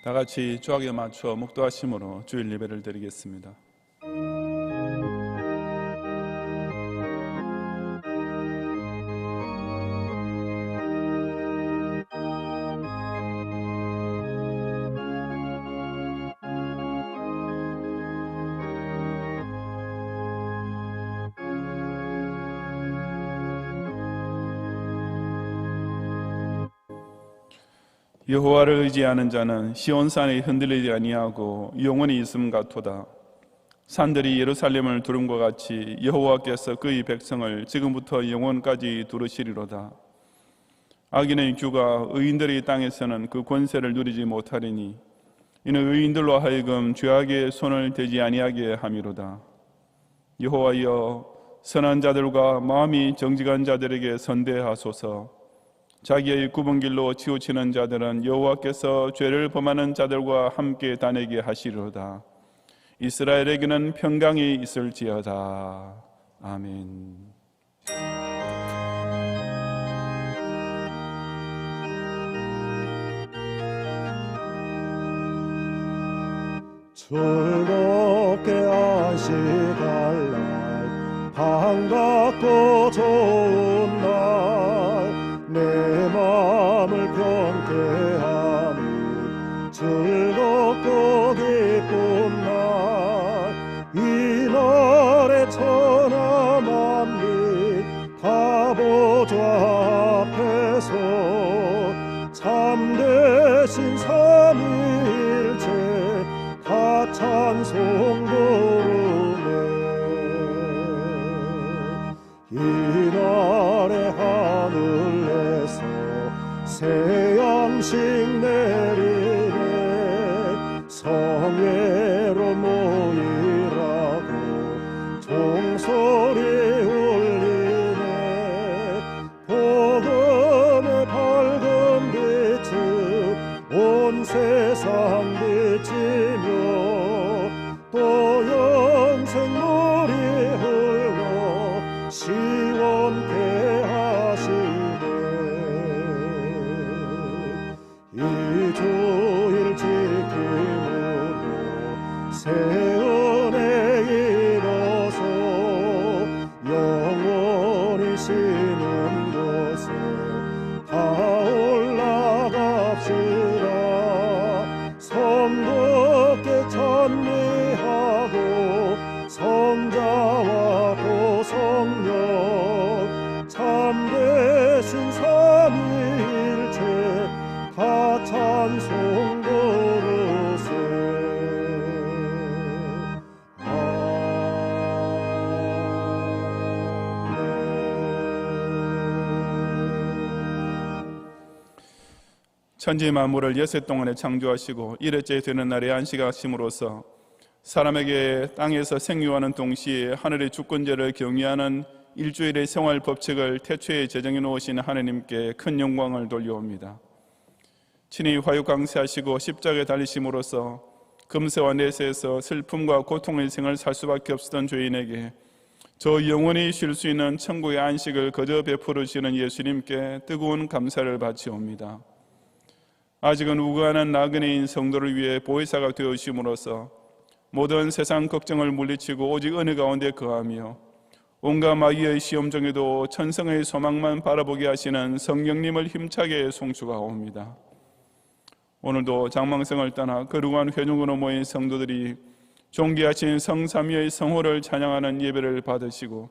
다 같이 조학에 맞춰 묵도하심으로 주일 예배를 드리겠습니다. 여호와를 의지하는 자는 시온산에 흔들리지 아니하고 영원히 있음 같도다. 산들이 예루살렘을 두름과 같이 여호와께서 그의 백성을 지금부터 영원까지 두르시리로다. 악인의 규가 의인들의 땅에서는 그 권세를 누리지 못하리니 이는 의인들로 하여금 죄악의 손을 대지 아니하게 함이로다. 여호와여, 선한 자들과 마음이 정직한 자들에게 선대하소서. 자기의 굽은 길로 치우치는 자들은 여호와께서 죄를 범하는 자들과 함께 다니게 하시리로다. 이스라엘에게는 평강이 있을지어다. 아멘. 즐겁게 안식할 날, 반갑고 좋은 날, 내 마음을 평쾌하니 즐겁고 기쁜 날, 이 날에 천하 만민 다 보좌 앞에서 참되신 삼위일체 다 찬송 부르네. 이날의 하늘에서 새 양식 내리네. 성회로 모이라고 종소리 울리네. 복음의 밝은 빛은 온 세상 비치며 또 영생물이 흘러 시원케 하시네. 이 주일 지킴으로 새 은혜 이뤄서 영원히 쉬는 곳에 다 올라갑시다. 성도께 찬미하고 성자와 또 성령 참되신 삼위일체 다 찬송 부르세. 천지 만물을 여세 동안에 창조하시고 일회째 되는 날에 안식하심으로써 사람에게 땅에서 생육하는 동시에 하늘의 주권자를 경외하는 일주일의 생활 법칙을 태초에 제정해 놓으신 하나님께 큰 영광을 돌려옵니다. 친히 화육 강세하시고 십자가에 달리심으로써 금세와 내세에서 슬픔과 고통의 생을 살 수밖에 없었던 죄인에게 저 영원히 쉴 수 있는 천국의 안식을 거저 베풀으시는 예수님께 뜨거운 감사를 바치옵니다. 아직은 우간한 나그네인 성도를 위해 보혜사가 되어주심으로써 모든 세상 걱정을 물리치고 오직 은혜 가운데 거하며 온갖 마귀의 시험 중에도 천성의 소망만 바라보게 하시는 성령님을 힘차게 송축하옵니다. 오늘도 장망성을 떠나 거룩한 회중으로 모인 성도들이 존귀하신 성삼위의 성호를 찬양하는 예배를 받으시고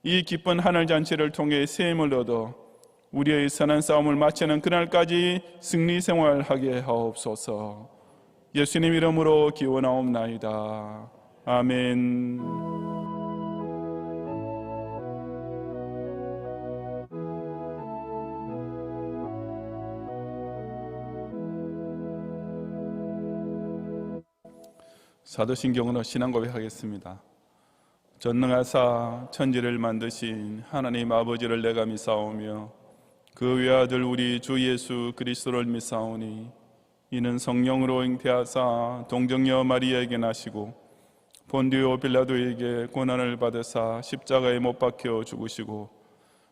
이 기쁜 하늘잔치를 통해 새 힘을 얻어 우리의 선한 싸움을 마치는 그날까지 승리 생활하게 하옵소서. 예수님 이름으로 기원하옵나이다. 아멘. 사도신경으로 신앙 고백하겠습니다. 전능하사 천지를 만드신 하나님 아버지를 내가 믿사오며 그 외아들 우리 주 예수 그리스도를 믿사오니 이는 성령으로 잉태하사 동정녀 마리아에게 나시고 본디오 빌라도에게 고난을 받으사 십자가에 못 박혀 죽으시고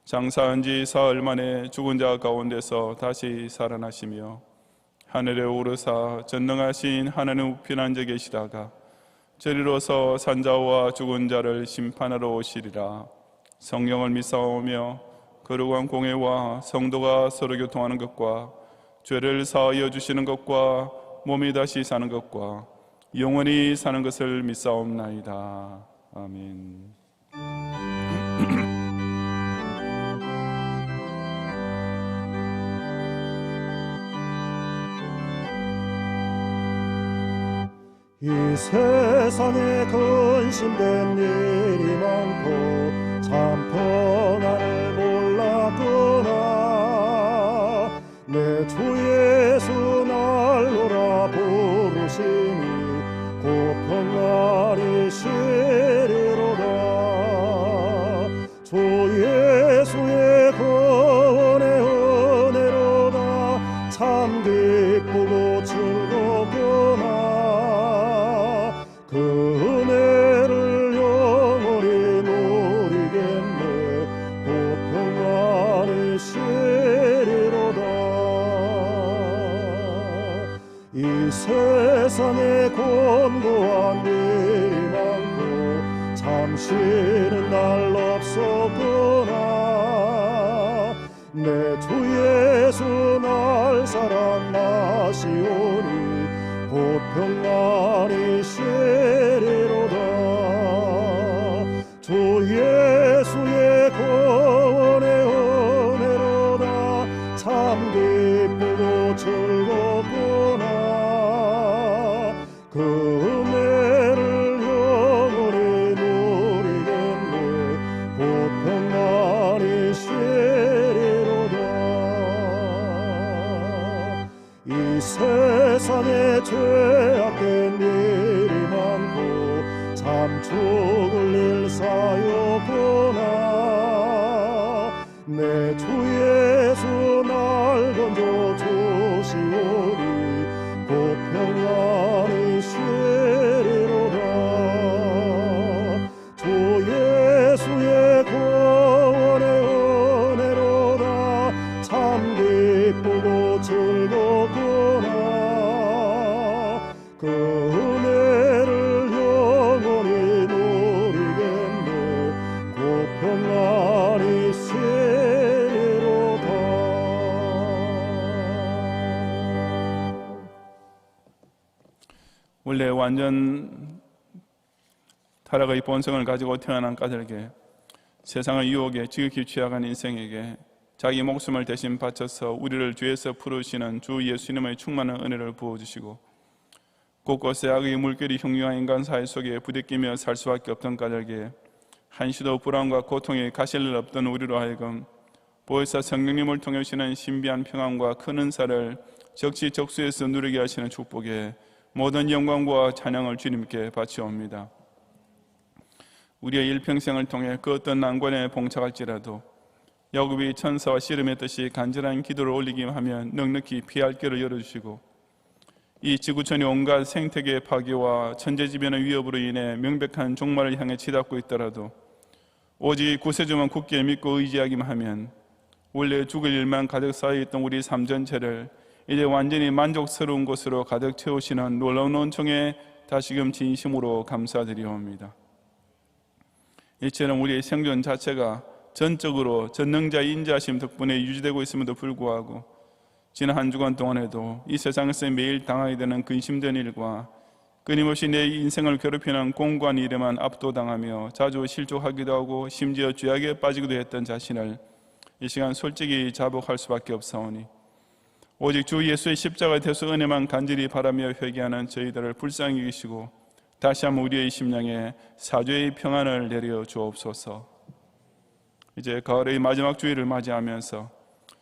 장사한 지 사흘 만에 죽은 자 가운데서 다시 살아나시며 하늘에 오르사 전능하신 하나님 우편 앉아 계시다가 저리로서 산자와 죽은 자를 심판하러 오시리라. 성령을 믿사오며 거룩한 공회와 성도가 서로 교통하는 것과 죄를 사하여 주시는 것과 몸이 다시 사는 것과 영원히 사는 것을 믿사옵나이다. 아멘. 이 세상에 근심된 일이 많고 참 평안을 몰랐구나. 내 주 예수 날로라 부르시니 곧 평안이 시리로다. 주 예수의 구원의 은혜로다. 참 기쁘고 즐겁구나. 그 은혜를 영원히 누리겠네. 곧 평안이 시리로다. 이 세상에 곤고한 일이 많고 잠시는 날 없었구나. 내 주 예수 날 사랑하시오니 곧 평안이 시리로다. 주 예수의 구원의 은혜로다. 참 기쁘고 즐겁구나. 그 은혜를 영원히 누리겠네. 곧 평안이 시리로다. 이 세상에 죄악된 일이 많고 참 죽을 일 사였구나. 내 주 예수 날 건져 주시오니 곧 평안이 시리로다. 주 예수의 구원의 은혜로다. 참 기쁘고 즐겁구나. 그 은혜를 영원히 누리겠네. 곧 평안이 시리로다. 원래 완전 타락의 본성을 가지고 태어난 까닭에 세상의 유혹에 지극히 취약한 인생에게 자기 목숨을 대신 바쳐서 우리를 죄에서 풀으시는 주 예수님의 충만한 은혜를 부어주시고 곳곳에 악의 물결이 흉흉한 인간 사회 속에 부대끼며 살 수밖에 없던 까닭에 한시도 불안과 고통에 가실 일 없던 우리로 하여금 보혜사 성령님을 통해 오시는 신비한 평안과 큰 은사를 적시적소에서 누리게 하시는 축복에 모든 영광과 찬양을 주님께 바치옵니다. 우리의 일평생을 통해 그 어떤 난관에 봉착할지라도 야곱이 천사와 씨름했듯이 간절한 기도를 올리기만 하면 넉넉히 피할 길을 열어주시고 이 지구촌의 온갖 생태계의 파괴와 천재지변의 위협으로 인해 명백한 종말을 향해 치닫고 있더라도 오직 구세주만 굳게 믿고 의지하기만 하면 원래 죽을 일만 가득 쌓여있던 우리 삶 전체를 이제 완전히 만족스러운 곳으로 가득 채우시는 놀라운 은총에 다시금 진심으로 감사드리옵니다. 이처럼 우리의 생존 자체가 전적으로 전능자의 인자하심 덕분에 유지되고 있음에도 불구하고 지난 한 주간 동안에도 이 세상에서 매일 당하게 되는 근심된 일과 끊임없이 내 인생을 괴롭히는 공고한 일에만 압도당하며 자주 실족하기도 하고 심지어 죄악에 빠지기도 했던 자신을 이 시간 솔직히 자복할 수밖에 없사오니 오직 주 예수의 십자가의 대속 은혜만 간절히 바라며 회개하는 저희들을 불쌍히 여기시고 다시 한번 우리의 심령에 사죄의 평안을 내려 주옵소서. 이제 가을의 마지막 주일을 맞이하면서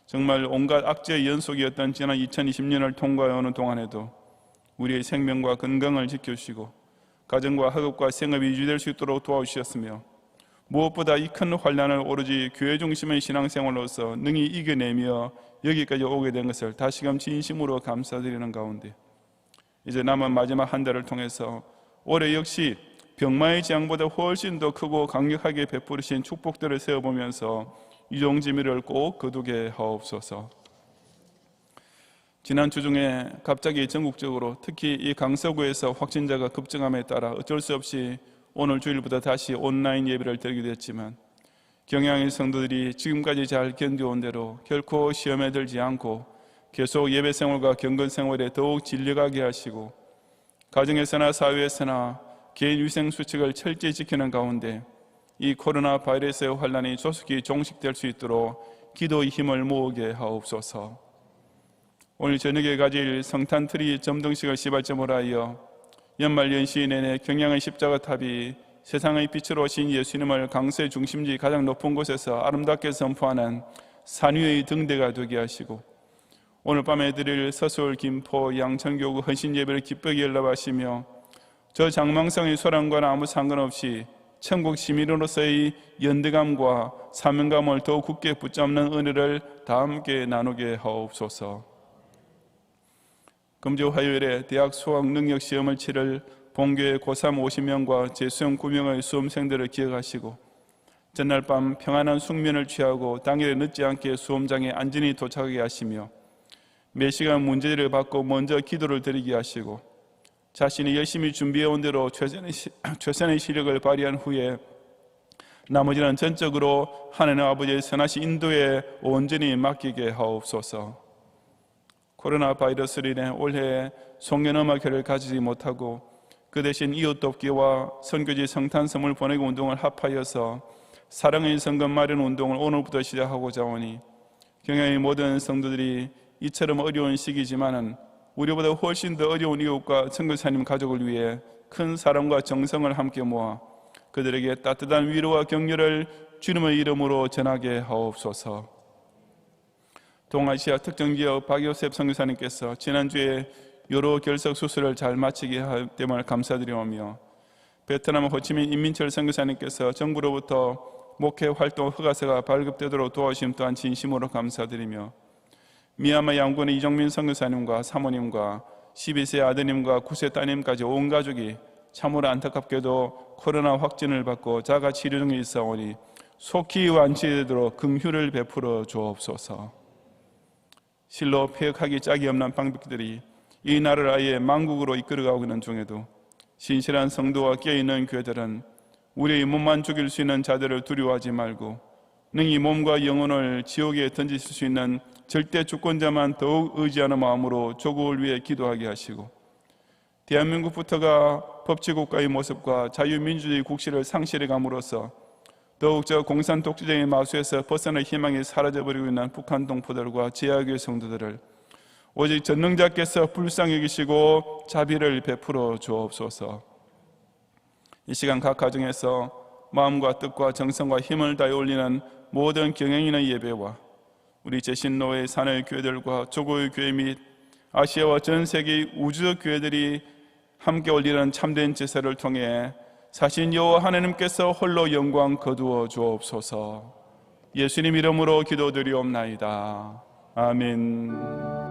정말 온갖 악재의 연속이었던 지난 2020년을 통과해오는 동안에도 우리의 생명과 건강을 지켜주시고 가정과 학업과 생업이 유지될 수 있도록 도와주셨으며 무엇보다 이 큰 환난을 오로지 교회 중심의 신앙생활로서 능히 이겨내며 여기까지 오게 된 것을 다시금 진심으로 감사드리는 가운데 이제 남은 마지막 한 달을 통해서 올해 역시 병마의 재앙보다 훨씬 더 크고 강력하게 베푸르신 축복들을 세워보면서 유종지미를 꼭 거두게 하옵소서. 지난주 중에 갑자기 전국적으로 특히 이 강서구에서 확진자가 급증함에 따라 어쩔 수 없이 오늘 주일부터 다시 온라인 예배를 드리게 됐지만 경양의 성도들이 지금까지 잘 견뎌온 대로 결코 시험에 들지 않고 계속 예배 생활과 경건 생활에 더욱 진력하게 하시고 가정에서나 사회에서나 개인 위생 수칙을 철저히 지키는 가운데 이 코로나 바이러스의 환란이 조속히 종식될 수 있도록 기도의 힘을 모으게 하옵소서. 오늘 저녁에 가질 성탄트리 점등식을 시발점으로 하여 연말 연시 내내 경양의 십자가탑이 세상의 빛으로 오신 예수님을 강서의 중심지 가장 높은 곳에서 아름답게 선포하는 산 위의 등대가 되게 하시고 오늘 밤에 드릴 서울, 김포, 양천교구 헌신 예배를 기쁘게 연락하시며 저 장망성의 소란과는 아무 상관없이 천국 시민으로서의 연대감과 사명감을 더욱 굳게 붙잡는 은혜를 다 함께 나누게 하옵소서. 금주 화요일에 대학 수학 능력 시험을 치를 본교의 고3 50명과 재수험 9명의 수험생들을 기억하시고 전날 밤 평안한 숙면을 취하고 당일에 늦지 않게 수험장에 안전히 도착하게 하시며 매 시간 문제를 받고 먼저 기도를 드리게 하시고 자신이 열심히 준비해온 대로 최선의 시력을 발휘한 후에 나머지는 전적으로 하나님 아버지의 선하신 인도에 온전히 맡기게 하옵소서. 코로나 바이러스로 인해 올해 송년음악회를 가지지 못하고 그 대신 이웃 돕기와 선교지 성탄 선물 보내기 운동을 합하여서 사랑의 성금 마련 운동을 오늘부터 시작하고자 하오니 경양의 모든 성도들이 이처럼 어려운 시기지만은 우리보다 훨씬 더 어려운 이웃과 선교사님 가족을 위해 큰 사랑과 정성을 함께 모아 그들에게 따뜻한 위로와 격려를 주님의 이름으로 전하게 하옵소서. 동아시아 특정 지역 박요셉 선교사님께서 지난주에 여러 결석 수술을 잘 마치게 할 됨을 감사드리오며 베트남 호치민 인민철 선교사님께서 정부로부터 목회 활동 허가서가 발급되도록 도와주심 또한 진심으로 감사드리며 미얀마 양군의 이정민 선교사님과 사모님과 12세 아드님과 9세 따님까지 온 가족이 참으로 안타깝게도 코로나 확진을 받고 자가 치료 중에 있사오니 속히 완치되도록 긍휼을 베풀어 주옵소서. 실로 폐역하기 짝이 없는 방백들이 이 나라를 아예 망국으로 이끌어가고 있는 중에도 신실한 성도와 깨어있는 교회들은 우리의 몸만 죽일 수 있는 자들을 두려워하지 말고 능히 몸과 영혼을 지옥에 던지실 수 있는 절대 주권자만 더욱 의지하는 마음으로 조국을 위해 기도하게 하시고 대한민국부터가 법치국가의 모습과 자유민주주의 국시를 상실해 감으로써 더욱 저 공산 독재적인 마수에서 벗어날 희망이 사라져버리고 있는 북한 동포들과 제야교회 성도들을 오직 전능자께서 불쌍히 여기시고 자비를 베풀어 주옵소서. 이 시간 각 가정에서 마음과 뜻과 정성과 힘을 다해 올리는 모든 경영인의 예배와 우리 제신노의 사내 교회들과 조고의 교회 및 아시아와 전 세계의 우주적 교회들이 함께 올리는 참된 제사를 통해 사신 여호와 하나님께서 홀로 영광 거두어 주옵소서. 예수님 이름으로 기도드리옵나이다. 아멘.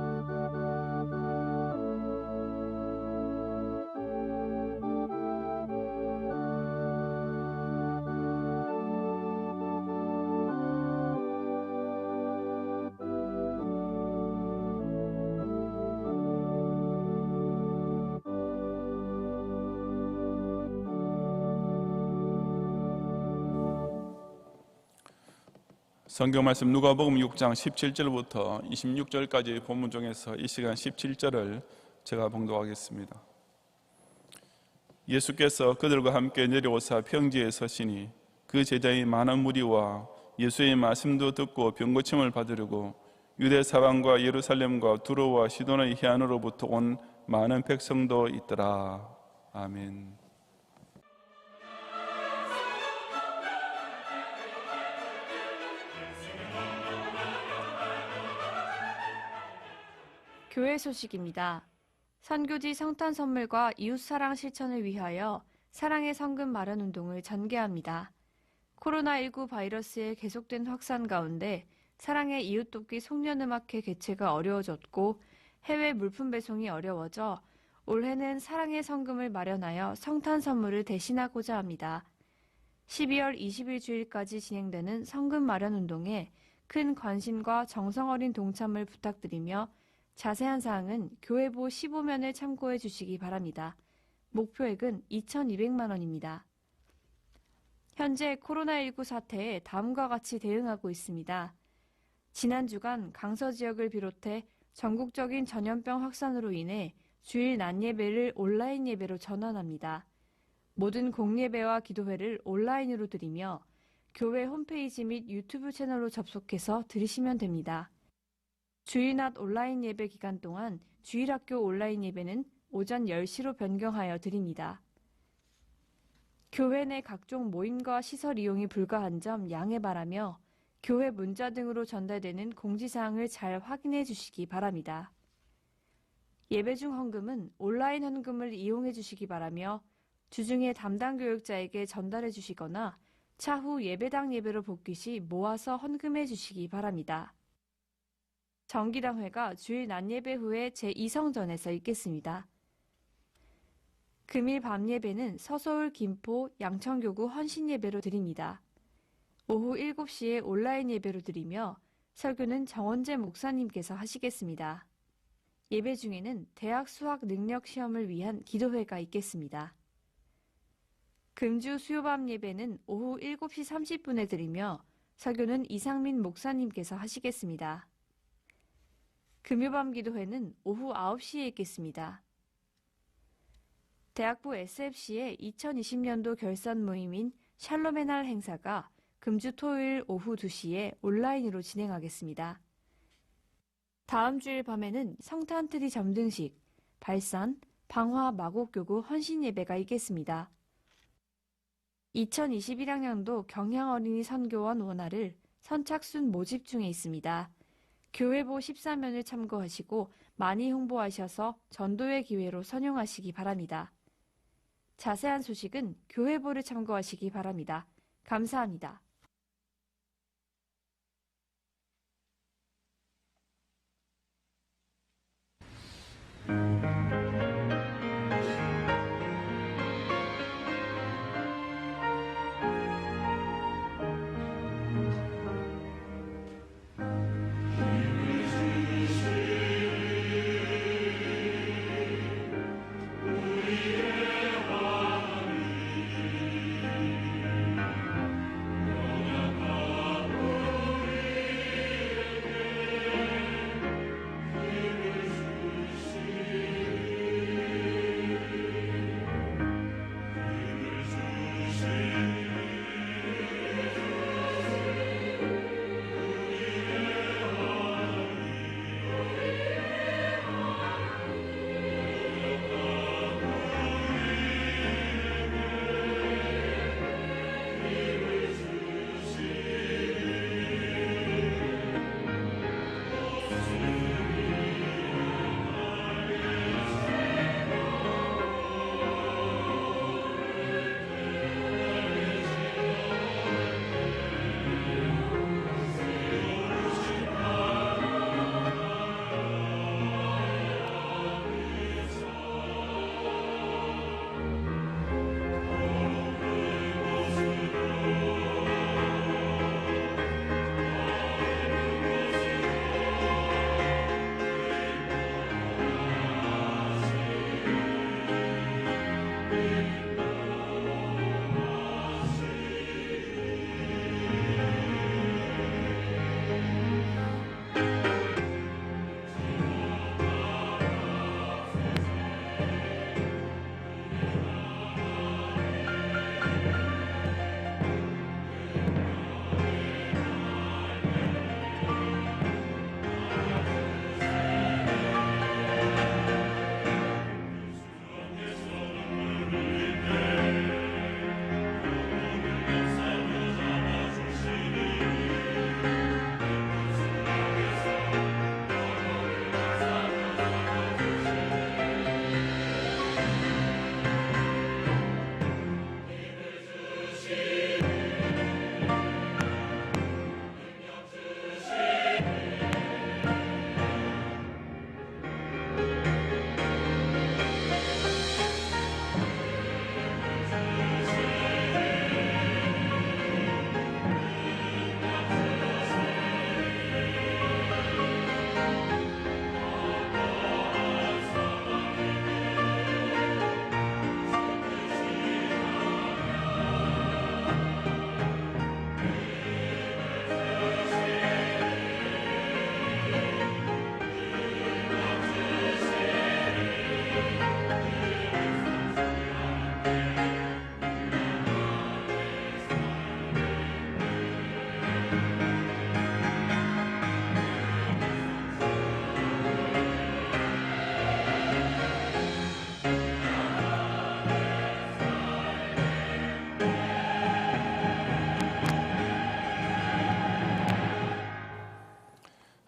성경 말씀 누가복음 6장 17절부터 26절까지 본문 중에서 이 시간 17절을 제가 봉독하겠습니다. 예수께서 그들과 함께 내려오사 평지에 서시니 그 제자의 많은 무리와 예수의 말씀도 듣고 병고침을 받으려고 유대 사방과 예루살렘과 두로와 시돈의 해안으로부터 온 많은 백성도 있더라. 아멘. 교회 소식입니다. 선교지 성탄 선물과 이웃사랑 실천을 위하여 사랑의 성금 마련 운동을 전개합니다. 코로나19 바이러스의 계속된 확산 가운데 사랑의 이웃 돕기 송년음악회 개최가 어려워졌고 해외 물품 배송이 어려워져 올해는 사랑의 성금을 마련하여 성탄 선물을 대신하고자 합니다. 12월 20일 주일까지 진행되는 성금 마련 운동에 큰 관심과 정성 어린 동참을 부탁드리며 자세한 사항은 교회보 15면을 참고해 주시기 바랍니다. 목표액은 2,200만 원입니다. 현재 코로나19 사태에 다음과 같이 대응하고 있습니다. 지난 주간 강서 지역을 비롯해 전국적인 전염병 확산으로 인해 주일 낮 예배를 온라인 예배로 전환합니다. 모든 공예배와 기도회를 온라인으로 드리며 교회 홈페이지 및 유튜브 채널로 접속해서 들으시면 됩니다. 주일 낮 온라인 예배 기간 동안 주일학교 온라인 예배는 오전 10시로 변경하여 드립니다. 교회 내 각종 모임과 시설 이용이 불가한 점 양해 바라며 교회 문자 등으로 전달되는 공지사항을 잘 확인해 주시기 바랍니다. 예배 중 헌금은 온라인 헌금을 이용해 주시기 바라며 주중에 담당 교육자에게 전달해 주시거나 차후 예배당 예배로 복귀 시 모아서 헌금해 주시기 바랍니다. 정기당회가 주일 낮 예배 후에 제2성전에서 있겠습니다. 금일 밤 예배는 서서울 김포 양천교구 헌신예배로 드립니다. 오후 7시에 온라인 예배로 드리며 설교는 정원재 목사님께서 하시겠습니다. 예배 중에는 대학 수학 능력 시험을 위한 기도회가 있겠습니다. 금주 수요밤 예배는 오후 7시 30분에 드리며 설교는 이상민 목사님께서 하시겠습니다. 금요밤 기도회는 오후 9시에 있겠습니다. 대학부 SFC의 2020년도 결산 모임인 샬롬의 날 행사가 금주 토요일 오후 2시에 온라인으로 진행하겠습니다. 다음 주일 밤에는 성탄트리 점등식, 발산, 방화 마곡교구 헌신예배가 있겠습니다. 2021학년도 경향어린이 선교원 원화를 선착순 모집 중에 있습니다. 교회보 14면을 참고하시고 많이 홍보하셔서 전도의 기회로 선용하시기 바랍니다. 자세한 소식은 교회보를 참고하시기 바랍니다. 감사합니다.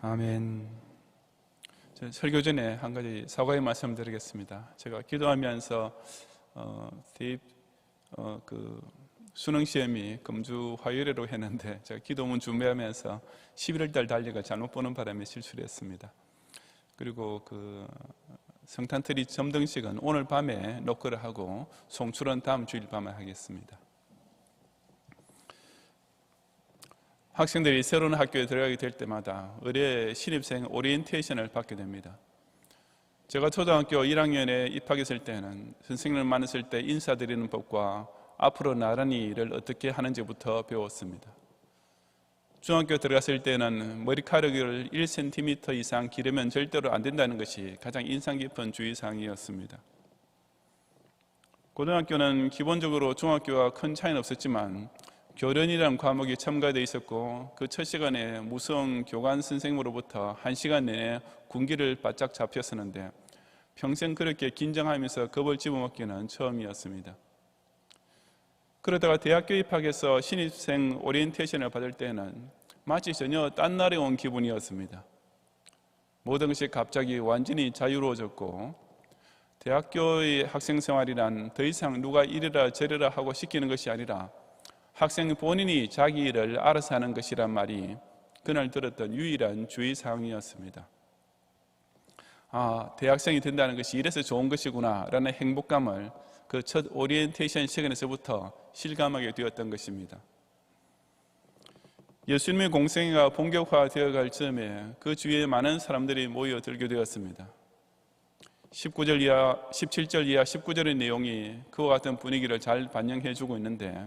아멘. 설교 전에 한 가지 사과의 말씀 드리겠습니다. 제가 기도하면서 수능 시험이 금주 화요일로 했는데 제가 기도문 준비하면서 11월 달 달력을 잘못 보는 바람에 실수를 했습니다. 그리고 성탄트리 점등식은 오늘 밤에 녹화를 하고 송출은 다음 주일 밤에 하겠습니다. 학생들이 새로운 학교에 들어가게 될 때마다 의뢰 신입생 오리엔테이션을 받게 됩니다. 제가 초등학교 1학년에 입학했을 때는 선생님을 만났을 때 인사드리는 법과 앞으로 나란히 일을 어떻게 하는지부터 배웠습니다. 중학교 들어갔을 때는 머리카락을 1cm 이상 기르면 절대로 안 된다는 것이 가장 인상 깊은 주의사항이었습니다. 고등학교는 기본적으로 중학교와 큰 차이는 없었지만 교련이라는 과목이 첨가되어 있었고 그 첫 시간에 무서운 교관 선생님으로부터 1시간 내내 군기를 바짝 잡혔었는데 평생 그렇게 긴장하면서 겁을 집어먹기는 처음이었습니다. 그러다가 대학교 입학해서 신입생 오리엔테이션을 받을 때는 마치 전혀 딴 나라에 온 기분이었습니다. 모든 것이 갑자기 완전히 자유로워졌고 대학교의 학생 생활이란 더 이상 누가 이래라 저래라 하고 시키는 것이 아니라 학생 본인이 자기 일을 알아서 하는 것이란 말이 그날 들었던 유일한 주의사항이었습니다. 대학생이 된다는 것이 이래서 좋은 것이구나 라는 행복감을 그 첫 오리엔테이션 시간에서부터 실감하게 되었던 것입니다. 예수님의 공생애가 본격화되어갈 즈음에 그 주위에 많은 사람들이 모여들게 되었습니다. 17절 이하 19절의 내용이 그와 같은 분위기를 잘 반영해주고 있는데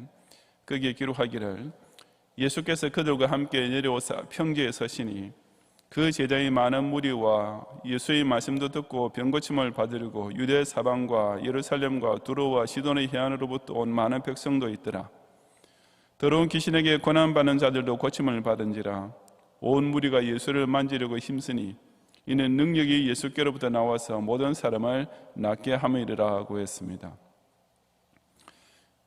거기에 기록하기를 예수께서 그들과 함께 내려오사 평지에 서시니 그 제자의 많은 무리와 예수의 말씀도 듣고 병고침을 받으려고 유대 사방과 예루살렘과 두로와 시돈의 해안으로부터 온 많은 백성도 있더라. 더러운 귀신에게 고난받는 자들도 고침을 받은지라. 온 무리가 예수를 만지려고 힘쓰니 이는 능력이 예수께로부터 나와서 모든 사람을 낫게 함이라고 했습니다.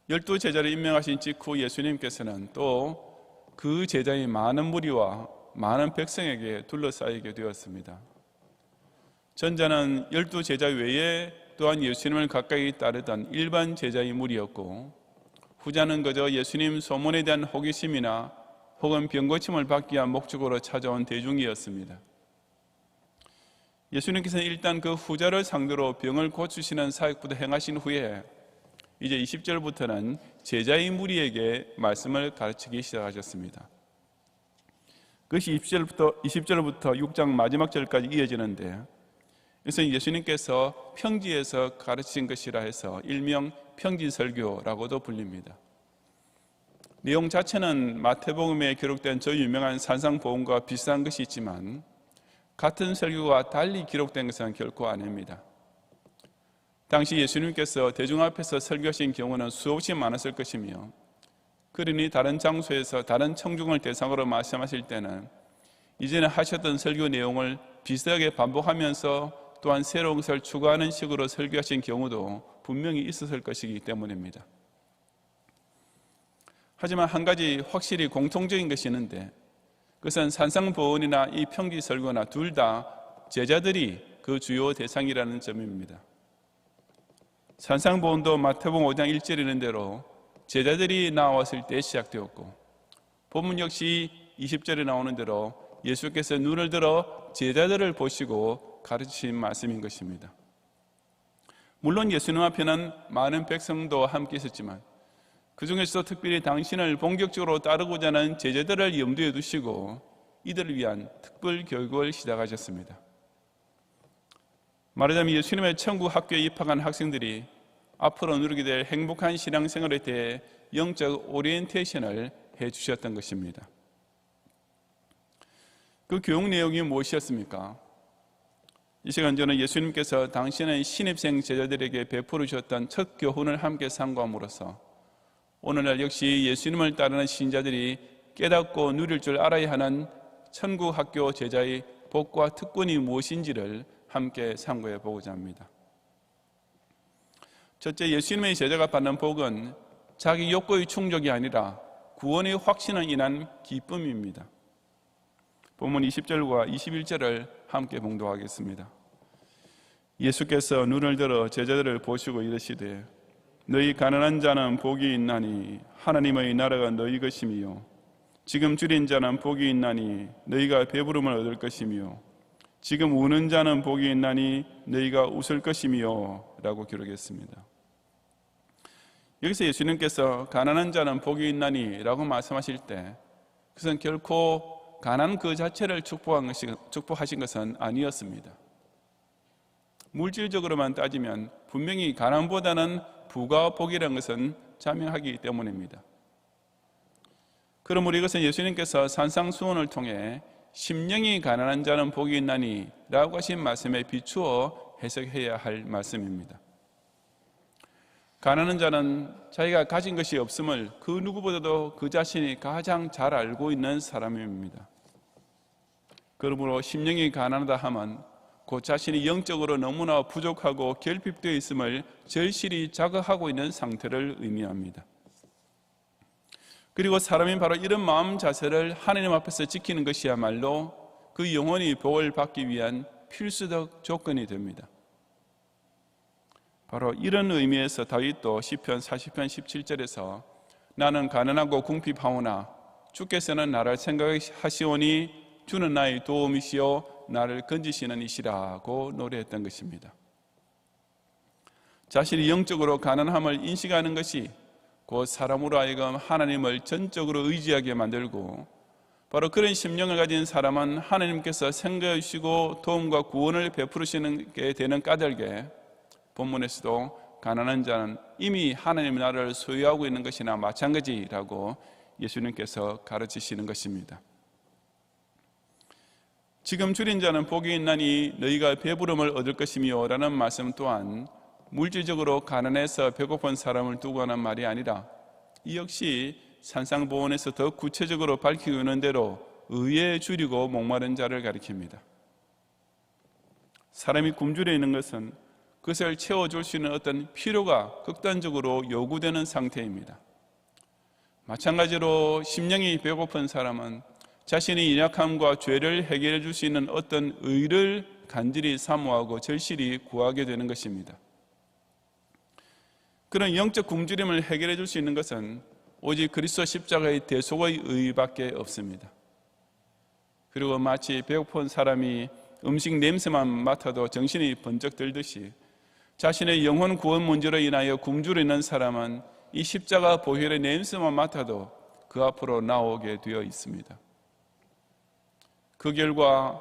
12 제자를 임명하신 직후 예수님께서는 또 그 제자의 많은 무리와 많은 백성에게 둘러싸이게 되었습니다. 전자는 12 제자 외에 또한 예수님을 가까이 따르던 일반 제자의 무리였고 후자는 그저 예수님 소문에 대한 호기심이나 혹은 병고침을 받기 위한 목적으로 찾아온 대중이었습니다. 예수님께서는 일단 그 후자를 상대로 병을 고치시는 사역부터 행하신 후에 이제 20절부터는 제자의 무리에게 말씀을 가르치기 시작하셨습니다. 그것이 20절부터 6장 마지막 절까지 이어지는데 그래서 예수님께서 평지에서 가르치신 것이라 해서 일명 평지설교라고도 불립니다. 내용 자체는 마태복음에 기록된 저 유명한 산상보험과 비슷한 것이 있지만 같은 설교가 달리 기록된 것은 결코 아닙니다. 당시 예수님께서 대중 앞에서 설교하신 경우는 수없이 많았을 것이며 그러니 다른 장소에서 다른 청중을 대상으로 말씀하실 때는 이전에 하셨던 설교 내용을 비슷하게 반복하면서 또한 새로운 것을 추가하는 식으로 설교하신 경우도 분명히 있었을 것이기 때문입니다. 하지만 한 가지 확실히 공통적인 것이 있는데 그것은 산상보훈이나 이 평지설교나 둘 다 제자들이 그 주요 대상이라는 점입니다. 산상보훈도 마태복음 5장 1절에 있는 대로 제자들이 나왔을 때 시작되었고 본문 역시 20절에 나오는 대로 예수께서 눈을 들어 제자들을 보시고 가르치신 말씀인 것입니다. 물론 예수님 앞에는 많은 백성도 함께 있었지만 그 중에서도 특별히 당신을 본격적으로 따르고자 하는 제자들을 염두에 두시고 이들을 위한 특별 교육을 시작하셨습니다. 말하자면 예수님의 천국 학교에 입학한 학생들이 앞으로 누리게 될 행복한 신앙생활에 대해 영적 오리엔테이션을 해주셨던 것입니다. 그 교육 내용이 무엇이었습니까? 이 시간 저는 예수님께서 당신의 신입생 제자들에게 베풀어 주셨던 첫 교훈을 함께 상고함으로써 오늘날 역시 예수님을 따르는 신자들이 깨닫고 누릴 줄 알아야 하는 천국 학교 제자의 복과 특권이 무엇인지를 함께 상고해 보고자 합니다. 첫째, 예수님의 제자가 받는 복은 자기 욕구의 충족이 아니라 구원의 확신을 인한 기쁨입니다. 본문 20절과 21절을 함께 봉독하겠습니다. 예수께서 눈을 들어 제자들을 보시고 이르시되 너희 가난한 자는 복이 있나니 하나님의 나라가 너희 것이며 지금 줄인 자는 복이 있나니 너희가 배부름을 얻을 것이며 지금 우는 자는 복이 있나니 너희가 웃을 것이며 라고 기록했습니다. 여기서 예수님께서 가난한 자는 복이 있나니 라고 말씀하실 때 그것은 결코 가난 그 자체를 축복하신 것은 아니었습니다. 물질적으로만 따지면 분명히 가난보다는 부가 복이라는 것은 자명하기 때문입니다. 그러므로 이것은 예수님께서 산상수훈을 통해 심령이 가난한 자는 복이 있나니 라고 하신 말씀에 비추어 해석해야 할 말씀입니다. 가난한 자는 자기가 가진 것이 없음을 그 누구보다도 그 자신이 가장 잘 알고 있는 사람입니다. 그러므로 심령이 가난하다 하면 그 자신이 영적으로 너무나 부족하고 결핍되어 있음을 절실히 자각하고 있는 상태를 의미합니다. 그리고 사람이 바로 이런 마음 자세를 하나님 앞에서 지키는 것이야말로 그 영혼이 복을 받기 위한 필수적 조건이 됩니다. 바로 이런 의미에서 다윗도 시편 40편 17절에서 나는 가난하고 궁핍하오나 주께서는 나를 생각하시오니 주는 나의 도움이시오 나를 건지시는 이시라고 노래했던 것입니다. 자신이 영적으로 가난함을 인식하는 것이 곧 사람으로 하여금 하나님을 전적으로 의지하게 만들고 바로 그런 심령을 가진 사람은 하나님께서 생각해 주시고 도움과 구원을 베푸시는 게 되는 까닭에 본문에서도 가난한 자는 이미 하나님의 나라를 소유하고 있는 것이나 마찬가지라고 예수님께서 가르치시는 것입니다. 지금 줄인 자는 복이 있나니 너희가 배부름을 얻을 것이며 라는 말씀 또한 물질적으로 가난해서 배고픈 사람을 두고 하는 말이 아니라 이 역시 산상보훈에서 더 구체적으로 밝히고 있는 대로 의에 줄이고 목마른 자를 가리킵니다. 사람이 굶주려 있는 것은 그것을 채워줄 수 있는 어떤 필요가 극단적으로 요구되는 상태입니다. 마찬가지로 심령이 배고픈 사람은 자신의 연약함과 죄를 해결해 줄 수 있는 어떤 의를 간절히 사모하고 절실히 구하게 되는 것입니다. 그런 영적 굶주림을 해결해 줄 수 있는 것은 오직 그리스도 십자가의 대속의 의밖에 없습니다. 그리고 마치 배고픈 사람이 음식 냄새만 맡아도 정신이 번쩍 들듯이 자신의 영혼 구원 문제로 인하여 굶주리는 사람은 이 십자가 보혈의 냄새만 맡아도 그 앞으로 나오게 되어 있습니다. 그 결과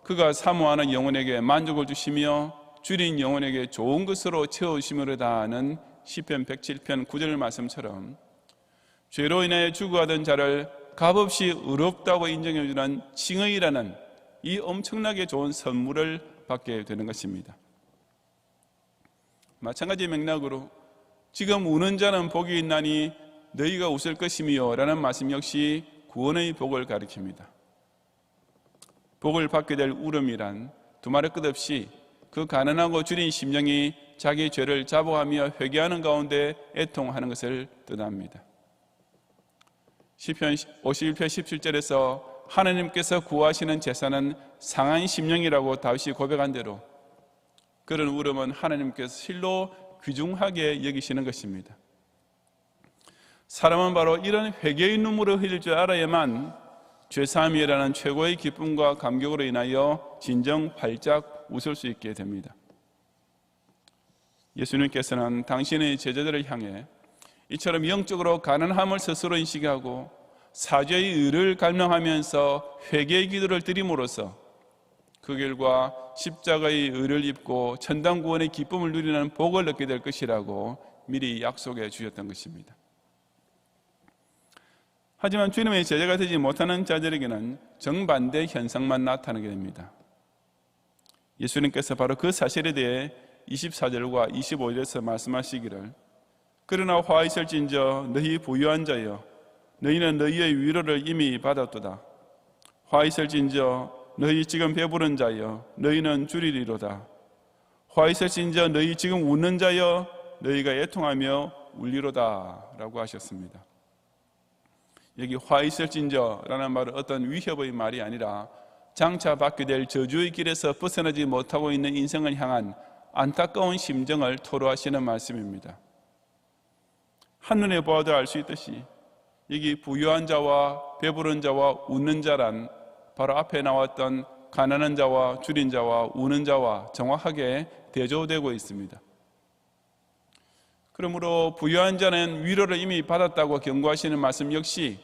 그가 사모하는 영혼에게 만족을 주시며 줄인 영혼에게 좋은 것으로 채워주심으로다 하는 시편 107편 9절 말씀처럼 죄로 인하여 죽어가던 자를 값없이 의롭다고 인정해주는 칭의라는 이 엄청나게 좋은 선물을 받게 되는 것입니다. 마찬가지 맥락으로 지금 우는 자는 복이 있나니 너희가 웃을 것이며 라는 말씀 역시 구원의 복을 가리킵니다. 복을 받게 될 울음이란 두말할 것 없이 그 가난하고 줄인 심령이 자기 죄를 자복하며 회개하는 가운데 애통하는 것을 뜻합니다. 시편 51편 17절에서 하나님께서 구하시는 제사는 상한 심령이라고 다윗이 고백한 대로 그런 울음은 하나님께서 실로 귀중하게 여기시는 것입니다. 사람은 바로 이런 회개의 눈물을 흘릴 줄 알아야만 죄사함이라는 최고의 기쁨과 감격으로 인하여 진정 활짝 웃을 수 있게 됩니다. 예수님께서는 당신의 제자들을 향해 이처럼 영적으로 가난함을 스스로 인식하고 사죄의 의를 갈망하면서 회개의 기도를 드림으로써 그 결과 십자가의 의를 입고 천당 구원의 기쁨을 누리는 복을 얻게 될 것이라고 미리 약속해 주셨던 것입니다. 하지만 주님의 제자가 되지 못하는 자들에게는 정반대 현상만 나타나게 됩니다. 예수님께서 바로 그 사실에 대해 24절과 25절에서 말씀하시기를 그러나 화 있을진저 너희 부유한 자여 너희는 너희의 위로를 이미 받았도다. 화 있을진저 너희 지금 배부른 자여 너희는 줄이리로다. 화 있을진저 너희 지금 웃는 자여 너희가 애통하며 울리로다 라고 하셨습니다. 여기 화 있을진저라는 말은 어떤 위협의 말이 아니라 장차 받게 될 저주의 길에서 벗어나지 못하고 있는 인생을 향한 안타까운 심정을 토로하시는 말씀입니다. 한눈에 보아도 알 수 있듯이 여기 부유한 자와 배부른 자와 웃는 자란 바로 앞에 나왔던 가난한 자와 줄인 자와 우는 자와 정확하게 대조되고 있습니다. 그러므로 부유한 자는 위로를 이미 받았다고 경고하시는 말씀 역시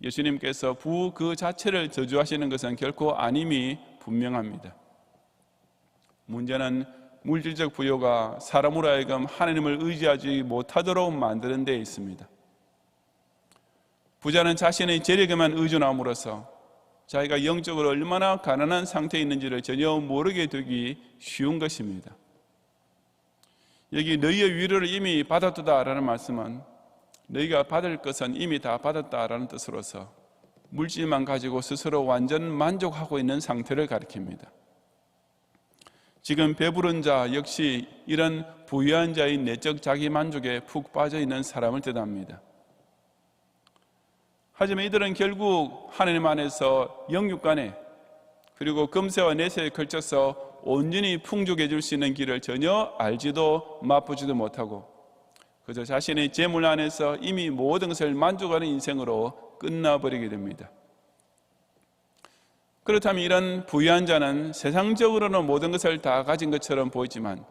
예수님께서 부 그 자체를 저주하시는 것은 결코 아님이 분명합니다. 문제는 물질적 부요가 사람으로 하여금 하나님을 의지하지 못하도록 만드는 데 있습니다. 부자는 자신의 재력에만 의존함으로써 자기가 영적으로 얼마나 가난한 상태에 있는지를 전혀 모르게 되기 쉬운 것입니다. 여기 너희의 위로를 이미 받았다라는 말씀은 너희가 받을 것은 이미 다 받았다라는 뜻으로서 물질만 가지고 스스로 완전 만족하고 있는 상태를 가리킵니다. 지금 배부른 자 역시 이런 부유한 자의 내적 자기 만족에 푹 빠져 있는 사람을 뜻합니다. 하지만 이들은 결국 하나님 안에서 영육간에 그리고 금세와 내세에 걸쳐서 온전히 풍족해질 수 있는 길을 전혀 알지도 맛보지도 못하고 그저 자신의 재물 안에서 이미 모든 것을 만족하는 인생으로 끝나버리게 됩니다. 그렇다면 이런 부유한 자는 세상적으로는 모든 것을 다 가진 것처럼 보이지만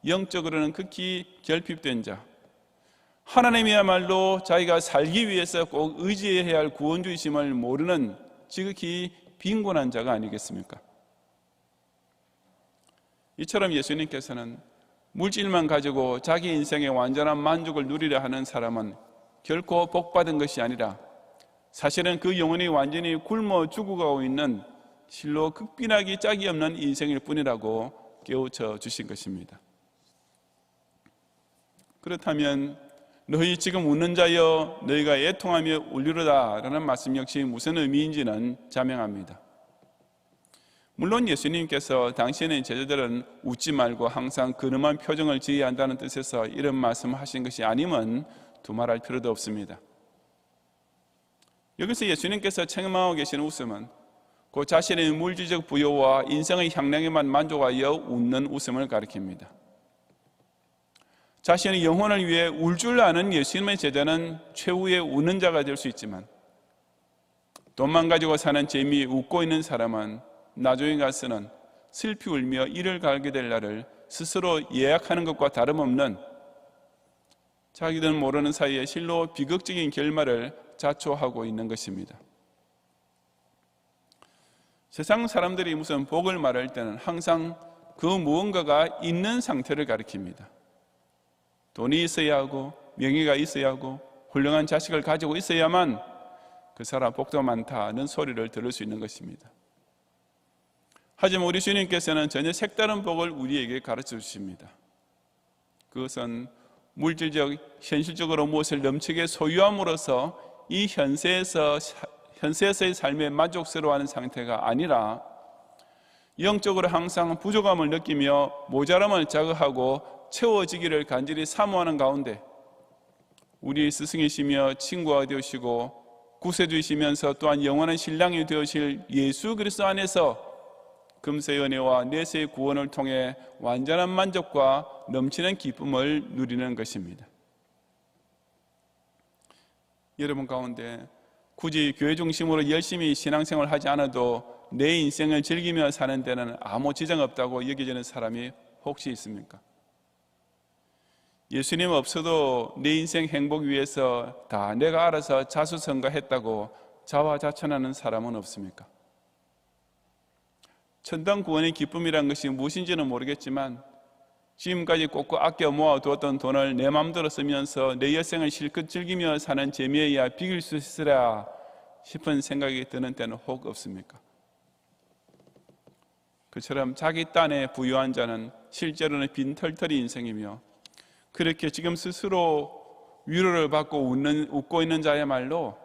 영적으로는 극히 결핍된 자, 하나님이야말로 자기가 살기 위해서 꼭 의지해야 할 구원주이심을 모르는 지극히 빈곤한 자가 아니겠습니까? 이처럼 예수님께서는 물질만 가지고 자기 인생의 완전한 만족을 누리려 하는 사람은 결코 복받은 것이 아니라 사실은 그 영혼이 완전히 굶어 죽어가고 있는 실로 극빈하기 짝이 없는 인생일 뿐이라고 깨우쳐 주신 것입니다. 그렇다면 너희 지금 웃는 자여 너희가 애통하며 울리로다 라는 말씀 역시 무슨 의미인지는 자명합니다. 물론 예수님께서 당신의 제자들은 웃지 말고 항상 근엄한 표정을 지어야 한다는 뜻에서 이런 말씀을 하신 것이 아니면 두말할 필요도 없습니다. 여기서 예수님께서 책망하고 계시는 웃음은 그 자신의 물질적 부여와 인생의 향락에만 만족하여 웃는 웃음을 가리킵니다. 자신의 영혼을 위해 울 줄 아는 예수님의 제자는 최후의 우는 자가 될 수 있지만 돈만 가지고 사는 재미에 웃고 있는 사람은 나중에 가서는 슬피 울며 이를 갈게 될 날을 스스로 예약하는 것과 다름없는 자기들 모르는 사이에 실로 비극적인 결말을 자초하고 있는 것입니다. 세상 사람들이 무슨 복을 말할 때는 항상 그 무언가가 있는 상태를 가리킵니다. 돈이 있어야 하고 명예가 있어야 하고 훌륭한 자식을 가지고 있어야만 그 사람 복도 많다는 소리를 들을 수 있는 것입니다. 하지만 우리 주님께서는 전혀 색다른 복을 우리에게 가르쳐 주십니다. 그것은 물질적, 현실적으로 무엇을 넘치게 소유함으로써 이 현세에서의 삶에 만족스러워하는 상태가 아니라 영적으로 항상 부족함을 느끼며 모자람을 자극하고 채워지기를 간절히 사모하는 가운데 우리 스승이시며 친구가 되시고 구세주이시면서 또한 영원한 신랑이 되으실 예수 그리스도 안에서 금세의 은혜와 내세의 구원을 통해 완전한 만족과 넘치는 기쁨을 누리는 것입니다. 여러분 가운데 굳이 교회 중심으로 열심히 신앙생활을 하지 않아도 내 인생을 즐기며 사는 데는 아무 지장 없다고 여겨지는 사람이 혹시 있습니까? 예수님 없어도 내 인생 행복 위해서 다 내가 알아서 자수성가했다고 자화자찬하는 사람은 없습니까? 천당 구원의 기쁨이란 것이 무엇인지는 모르겠지만 지금까지 꼭꼭 아껴 모아두었던 돈을 내 마음대로 쓰면서 내 여생을 실컷 즐기며 사는 재미에야 비길 수 있으랴 싶은 생각이 드는 때는 혹 없습니까? 그처럼 자기 딴에 부유한 자는 실제로는 빈털터리 인생이며 그렇게 지금 스스로 위로를 받고 웃고 있는 자야말로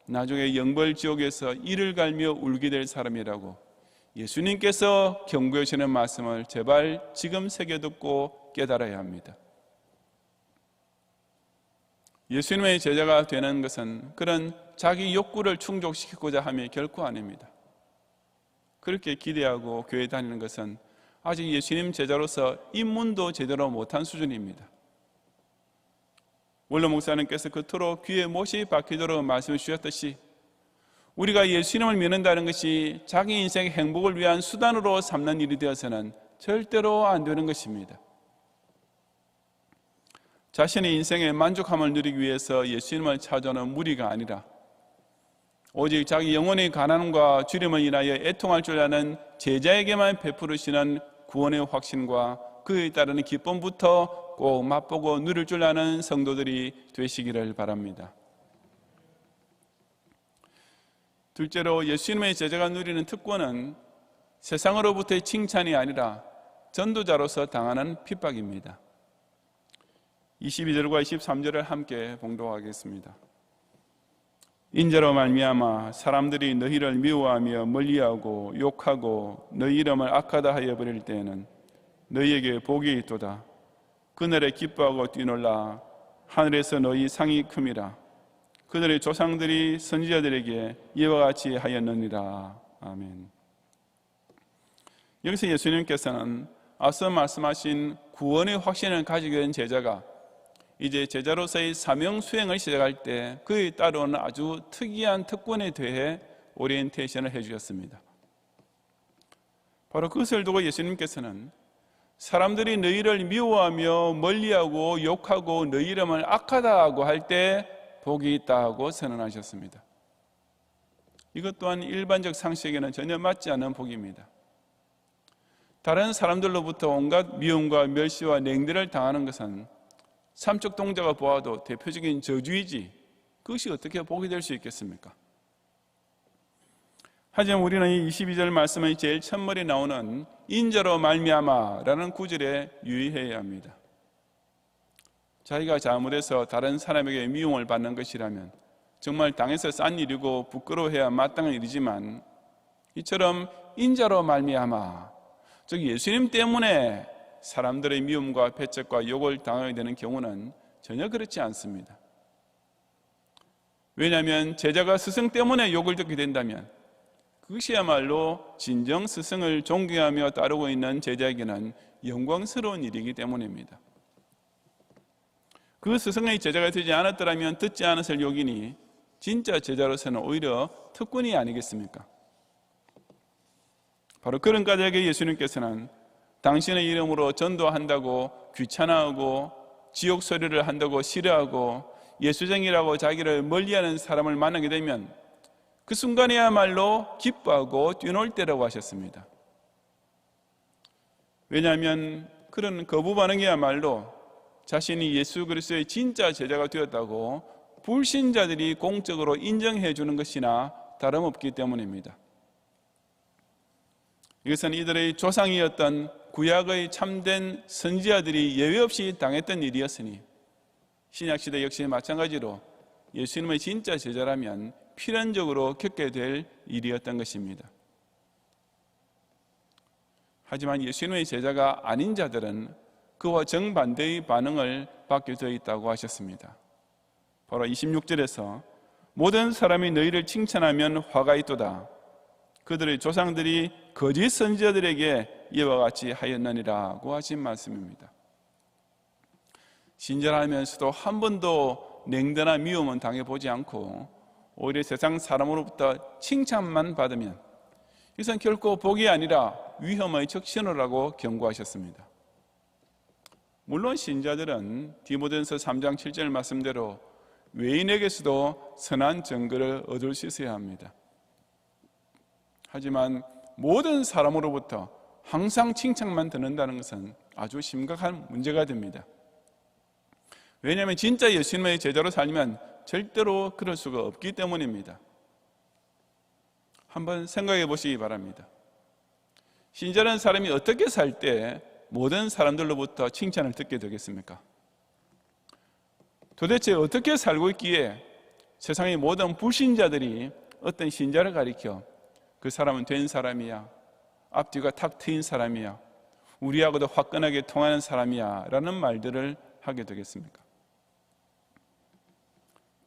나중에 영벌지옥에서 이를 갈며 울게 될 사람이라고 예수님께서 경고해 주시는 말씀을 제발 지금 새겨듣고 깨달아야 합니다. 예수님의 제자가 되는 것은 그런 자기 욕구를 충족시키고자 함이 결코 아닙니다. 그렇게 기대하고 교회 다니는 것은 아직 예수님 제자로서 입문도 제대로 못한 수준입니다. 원로 목사님께서 그토록 귀에 못이 박히도록 말씀해 주셨듯이 우리가 예수님을 믿는다는 것이 자기 인생의 행복을 위한 수단으로 삼는 일이 되어서는 절대로 안 되는 것입니다. 자신의 인생의 만족함을 누리기 위해서 예수님을 찾아오는 무리가 아니라 오직 자기 영혼의 가난과 주림을 인하여 애통할 줄 아는 제자에게만 베푸르시는 구원의 확신과 그에 따르는 기쁨부터 꼭 맛보고 누릴 줄 아는 성도들이 되시기를 바랍니다. 둘째로 예수님의 제자가 누리는 특권은 세상으로부터의 칭찬이 아니라 전도자로서 당하는 핍박입니다. 22절과 23절을 함께 봉독하겠습니다. 인자로 말미암아 사람들이 너희를 미워하며 멀리하고 욕하고 너희 이름을 악하다 하여 버릴 때에는 너희에게 복이 있도다. 그날에 기뻐하고 뛰놀라. 하늘에서 너희 상이 큼이라. 그들의 조상들이 선지자들에게 이와 같이 하였느니라. 아멘. 여기서 예수님께서는 앞서 말씀하신 구원의 확신을 가지게 된 제자가 이제 제자로서의 사명 수행을 시작할 때 그에 따르는 아주 특이한 특권에 대해 오리엔테이션을 해주셨습니다. 바로 그것을 두고 예수님께서는 사람들이 너희를 미워하며 멀리하고 욕하고 너희 이름을 악하다고 할 때 복이 있다고 선언하셨습니다. 이것 또한 일반적 상식에는 전혀 맞지 않는 복입니다. 다른 사람들로부터 온갖 미움과 멸시와 냉대를 당하는 것은 삼척 동자가 보아도 대표적인 저주이지 그것이 어떻게 복이 될 수 있겠습니까? 하지만 우리는 이 22절 말씀의 제일 첫머리에 나오는 인자로 말미암아라는 구절에 유의해야 합니다. 자기가 잘못해서 다른 사람에게 미움을 받는 것이라면 정말 당해서 싼 일이고 부끄러워해야 마땅한 일이지만 이처럼 인자로 말미암아, 즉 예수님 때문에 사람들의 미움과 배척과 욕을 당하게 되는 경우는 전혀 그렇지 않습니다. 왜냐하면 제자가 스승 때문에 욕을 듣게 된다면 그것이야말로 진정 스승을 존경하며 따르고 있는 제자에게는 영광스러운 일이기 때문입니다. 그 스승의 제자가 되지 않았더라면 듣지 않았을 욕이니 진짜 제자로서는 오히려 특권이 아니겠습니까? 바로 그런 까닭에 예수님께서는 당신의 이름으로 전도한다고 귀찮아하고 지옥 소리를 한다고 싫어하고 예수쟁이라고 자기를 멀리하는 사람을 만나게 되면 그 순간이야말로 기뻐하고 뛰놀 때라고 하셨습니다. 왜냐하면 그런 거부 반응이야말로 자신이 예수 그리스도의 진짜 제자가 되었다고 불신자들이 공적으로 인정해 주는 것이나 다름없기 때문입니다. 이것은 이들의 조상이었던 구약의 참된 선지자들이 예외 없이 당했던 일이었으니 신약시대 역시 마찬가지로 예수님의 진짜 제자라면 필연적으로 겪게 될 일이었던 것입니다. 하지만 예수님의 제자가 아닌 자들은 그와 정반대의 반응을 받게 되어 있다고 하셨습니다. 바로 26절에서 모든 사람이 너희를 칭찬하면 화가 있도다. 그들의 조상들이 거짓 선지자들에게 이와 같이 하였느니라고 하신 말씀입니다. 신자라면서도 한 번도 냉대나 미움은 당해보지 않고 오히려 세상 사람으로부터 칭찬만 받으면 이것은 결코 복이 아니라 위험의 적신호라고 경고하셨습니다. 물론 신자들은 디모데전서 3장 7절 말씀대로 외인에게서도 선한 증거를 얻을 수 있어야 합니다. 하지만 모든 사람으로부터 항상 칭찬만 듣는다는 것은 아주 심각한 문제가 됩니다. 왜냐하면 진짜 예수님의 제자로 살면 절대로 그럴 수가 없기 때문입니다. 한번 생각해 보시기 바랍니다. 신자라는 사람이 어떻게 살 때 모든 사람들로부터 칭찬을 듣게 되겠습니까? 도대체 어떻게 살고 있기에 세상의 모든 불신자들이 어떤 신자를 가리켜 그 사람은 된 사람이야, 앞뒤가 탁 트인 사람이야, 우리하고도 화끈하게 통하는 사람이야 라는 말들을 하게 되겠습니까?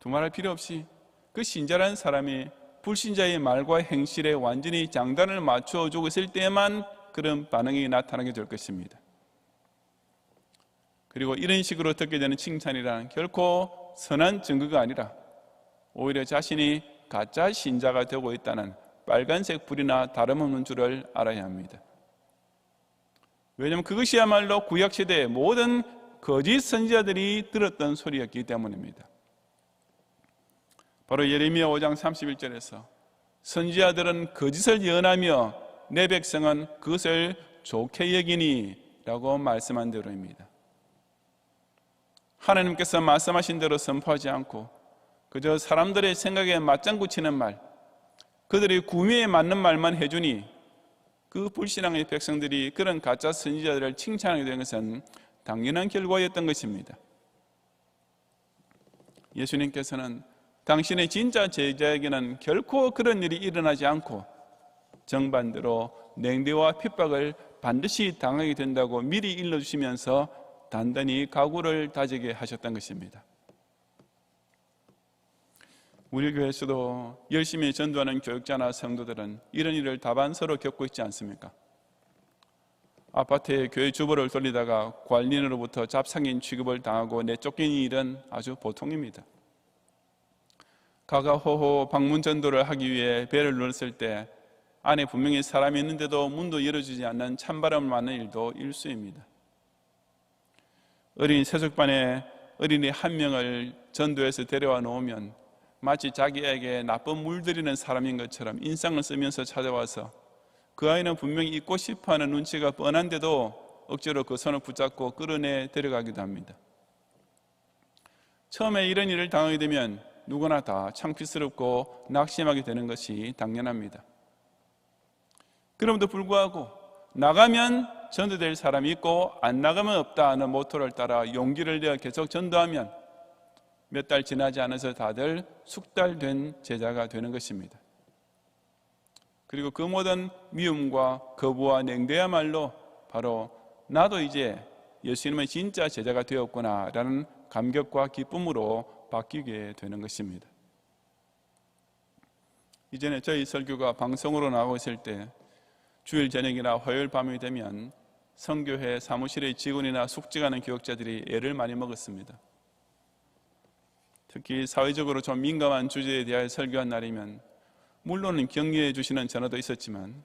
두말할 필요 없이 그 신자라는 사람이 불신자의 말과 행실에 완전히 장단을 맞추어 주고 있을 때만 그런 반응이 나타나게 될 것입니다. 그리고 이런 식으로 듣게 되는 칭찬이란 결코 선한 증거가 아니라 오히려 자신이 가짜 신자가 되고 있다는 빨간색 불이나 다름없는 줄을 알아야 합니다. 왜냐하면 그것이야말로 구약시대의 모든 거짓 선지자들이 들었던 소리였기 때문입니다. 바로 예레미야 5장 31절에서 선지자들은 거짓을 예언하며 내 백성은 그것을 좋게 여기니 라고 말씀한 대로입니다. 하나님께서 말씀하신 대로 선포하지 않고 그저 사람들의 생각에 맞장구 치는 말, 그들의 구미에 맞는 말만 해주니 그 불신앙의 백성들이 그런 가짜 선지자들을 칭찬하게 된 것은 당연한 결과였던 것입니다. 예수님께서는 당신의 진짜 제자에게는 결코 그런 일이 일어나지 않고 정반대로 냉대와 핍박을 반드시 당하게 된다고 미리 일러주시면서 단단히 각오를 다지게 하셨던 것입니다. 우리 교회에서도 열심히 전도하는 교육자나 성도들은 이런 일을 다반사로 겪고 있지 않습니까? 아파트에 교회 주보를 돌리다가 관리인으로부터 잡상인 취급을 당하고 내쫓기는 일은 아주 보통입니다. 가가호호 방문 전도를 하기 위해 배를 눌렀을 때 안에 분명히 사람이 있는데도 문도 열어주지 않는 찬바람을 맞는 일도 일수입니다. 어린이 세속반에 어린이 한 명을 전도해서 데려와 놓으면 마치 자기에게 나쁜 물들이는 사람인 것처럼 인상을 쓰면서 찾아와서 그 아이는 분명히 잊고 싶어하는 눈치가 뻔한데도 억지로 그 손을 붙잡고 끌어내 데려가기도 합니다. 처음에 이런 일을 당하게 되면 누구나 다 창피스럽고 낙심하게 되는 것이 당연합니다. 그럼에도 불구하고 나가면 전도될 사람이 있고 안 나가면 없다 하는 모토를 따라 용기를 내어 계속 전도하면 몇 달 지나지 않아서 다들 숙달된 제자가 되는 것입니다. 그리고 그 모든 미움과 거부와 냉대야말로 바로 나도 이제 예수님의 진짜 제자가 되었구나라는 감격과 기쁨으로 바뀌게 되는 것입니다. 이전에 저희 설교가 방송으로 나가고 있을 때 주일 저녁이나 화요일 밤이 되면 성교회 사무실의 직원이나 숙직하는 교역자들이 애를 많이 먹었습니다. 특히 사회적으로 좀 민감한 주제에 대하여 설교한 날이면 물론은 격려해 주시는 전화도 있었지만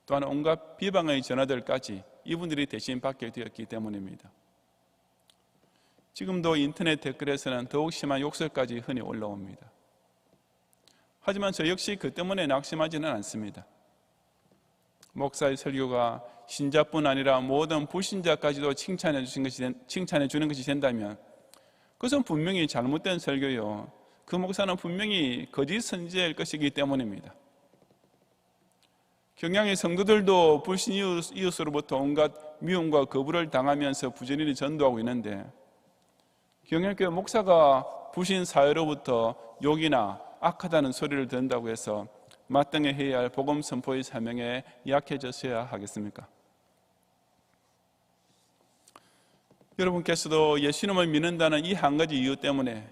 또한 온갖 비방의 전화들까지 이분들이 대신 받게 되었기 때문입니다. 지금도 인터넷 댓글에서는 더욱 심한 욕설까지 흔히 올라옵니다. 하지만 저 역시 그 때문에 낙심하지는 않습니다. 목사의 설교가 신자뿐 아니라 모든 불신자까지도 칭찬해 주는 것이 된다면 그것은 분명히 잘못된 설교요, 그 목사는 분명히 거짓 선지자일 것이기 때문입니다. 경양의 성도들도 불신 이웃으로부터 온갖 미움과 거부를 당하면서 부지런히 전도하고 있는데 경양교회 목사가 불신 사회로부터 욕이나 악하다는 소리를 듣는다고 해서 마땅해야 할 복음 선포의 사명에 약해졌어야 하겠습니까? 여러분께서도 예수님을 믿는다는 이 한 가지 이유 때문에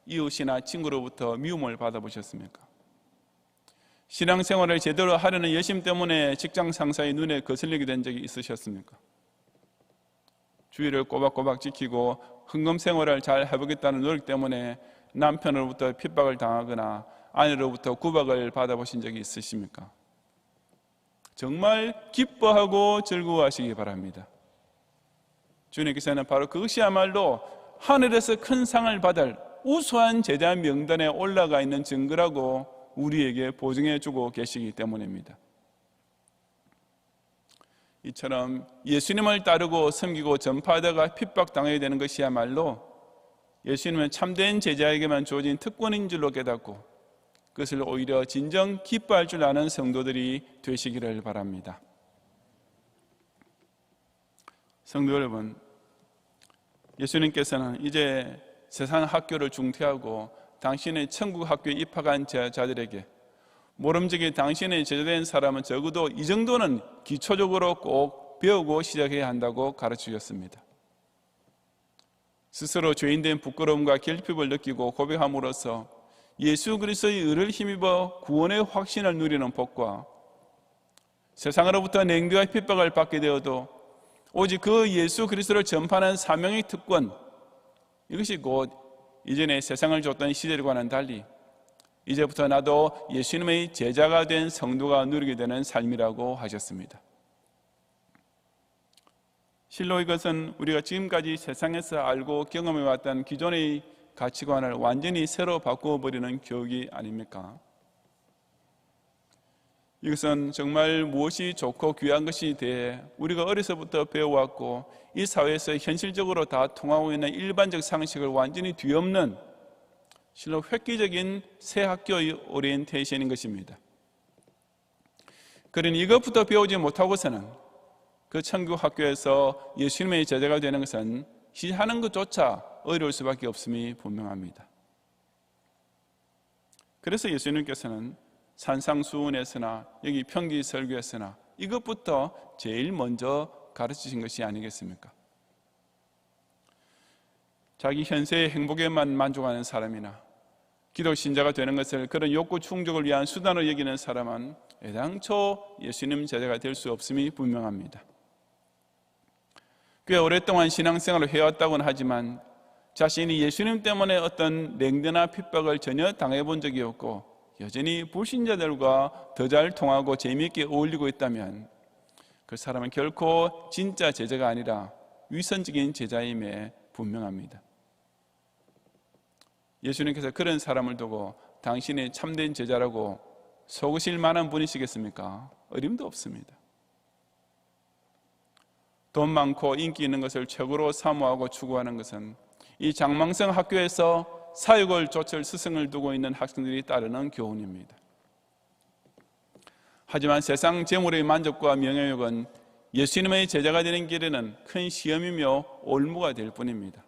이웃이나 친구로부터 미움을 받아보셨습니까? 신앙생활을 제대로 하려는 열심 때문에 직장 상사의 눈에 거슬리게 된 적이 있으셨습니까? 주의를 꼬박꼬박 지키고 헌금 생활을 잘 해보겠다는 노력 때문에 남편으로부터 핍박을 당하거나 아내로부터 구박을 받아보신 적이 있으십니까? 정말 기뻐하고 즐거워하시기 바랍니다. 주님께서는 바로 그것이야말로 하늘에서 큰 상을 받을 우수한 제자 명단에 올라가 있는 증거라고 우리에게 보증해 주고 계시기 때문입니다. 이처럼 예수님을 따르고 섬기고 전파하다가 핍박당하게 되는 것이야말로 예수님은 참된 제자에게만 주어진 특권인 줄로 깨닫고 그것을 오히려 진정 기뻐할 줄 아는 성도들이 되시기를 바랍니다. 성도 여러분, 예수님께서는 이제 세상 학교를 중퇴하고 당신의 천국 학교에 입학한 자들에게 모름지기 당신의 제자된 사람은 적어도 이 정도는 기초적으로 꼭 배우고 시작해야 한다고 가르치셨습니다. 스스로 죄인된 부끄러움과 결핍을 느끼고 고백함으로써 예수 그리스도의 의를 힘입어 구원의 확신을 누리는 복과 세상으로부터 냉교와 핍박을 받게 되어도 오직 그 예수 그리스도를 전파하는 사명의 특권, 이것이 곧 이전에 세상을 줬던 시절과는 달리 이제부터 나도 예수님의 제자가 된 성도가 누리게 되는 삶이라고 하셨습니다. 실로 이것은 우리가 지금까지 세상에서 알고 경험해왔던 기존의 가치관을 완전히 새로 바꾸어버리는 교육이 아닙니까? 이것은 정말 무엇이 좋고 귀한 것이 대해 우리가 어려서부터 배워왔고 이 사회에서 현실적으로 다 통하고 있는 일반적 상식을 완전히 뒤엎는 실로 획기적인 새 학교의 오리엔테이션인 것입니다. 그러니 이것부터 배우지 못하고서는 그 천국 학교에서 예수님의 제자가 되는 것은 시하는 것조차 어려울 수밖에 없음이 분명합니다. 그래서 예수님께서는 산상수훈에서나 여기 평기설교에서나 이것부터 제일 먼저 가르치신 것이 아니겠습니까? 자기 현세의 행복에만 만족하는 사람이나 기독 신자가 되는 것을 그런 욕구 충족을 위한 수단으로 여기는 사람은 애당초 예수님 제자가 될 수 없음이 분명합니다. 꽤 오랫동안 신앙생활을 해왔다고는 하지만 자신이 예수님 때문에 어떤 냉대나 핍박을 전혀 당해본 적이 없고 여전히 불신자들과 더 잘 통하고 재미있게 어울리고 있다면 그 사람은 결코 진짜 제자가 아니라 위선적인 제자임에 분명합니다. 예수님께서 그런 사람을 두고 당신이 참된 제자라고 속으실 만한 분이시겠습니까? 어림도 없습니다. 돈 많고 인기 있는 것을 최고로 사모하고 추구하는 것은 이 장망성 학교에서 사육을 좇을 스승을 두고 있는 학생들이 따르는 교훈입니다. 하지만 세상 재물의 만족과 명예욕은 예수님의 제자가 되는 길에는 큰 시험이며 올무가 될 뿐입니다.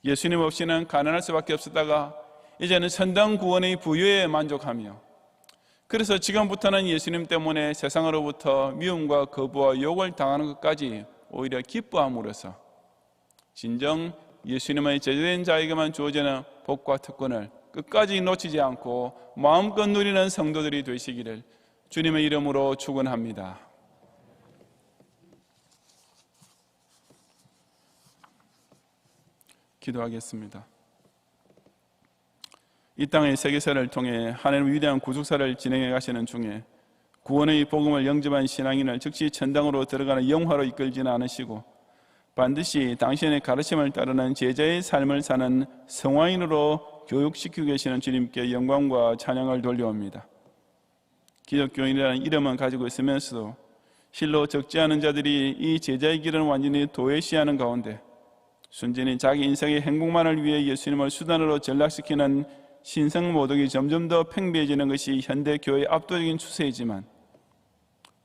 예수님 없이는 가난할 수밖에 없었다가 이제는 선당 구원의 부유에 만족하며 그래서 지금부터는 예수님 때문에 세상으로부터 미움과 거부와 욕을 당하는 것까지 오히려 기뻐함으로써 진정 예수님의 제자된 자에게만 주어지는 복과 특권을 끝까지 놓치지 않고 마음껏 누리는 성도들이 되시기를 주님의 이름으로 축원합니다. 기도하겠습니다. 이 땅의 세계사를 통해 하나님의 위대한 구속사를 진행해 가시는 중에 구원의 복음을 영접한 신앙인을 즉시 천당으로 들어가는 영화로 이끌지는 않으시고 반드시 당신의 가르침을 따르는 제자의 삶을 사는 성화인으로 교육시키고 계시는 주님께 영광과 찬양을 돌려옵니다. 기독교인이라는 이름은 가지고 있으면서도 실로 적지 않은 자들이 이 제자의 길은 완전히 도외시하는 가운데 순전히 자기 인생의 행복만을 위해 예수님을 수단으로 전락시키는 신성모독이 점점 더 팽배해지는 것이 현대 교회의 압도적인 추세이지만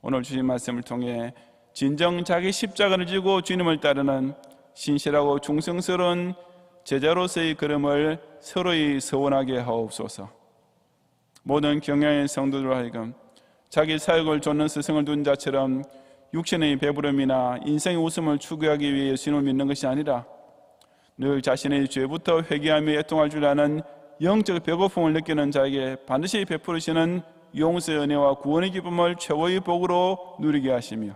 오늘 주신 말씀을 통해 진정 자기 십자가를 지고 주님을 따르는 신실하고 충성스러운 제자로서의 걸음을 서로이 서원하게 하옵소서. 모든 경향의 성도들 하여금 자기 사역을 좇는 스승을 둔 자처럼 육신의 배부름이나 인생의 웃음을 추구하기 위해 예수님을 믿는 것이 아니라 늘 자신의 죄부터 회개하며 애통할 줄 아는 영적 배고픔을 느끼는 자에게 반드시 베푸시는 용서의 은혜와 구원의 기쁨을 최고의 복으로 누리게 하시며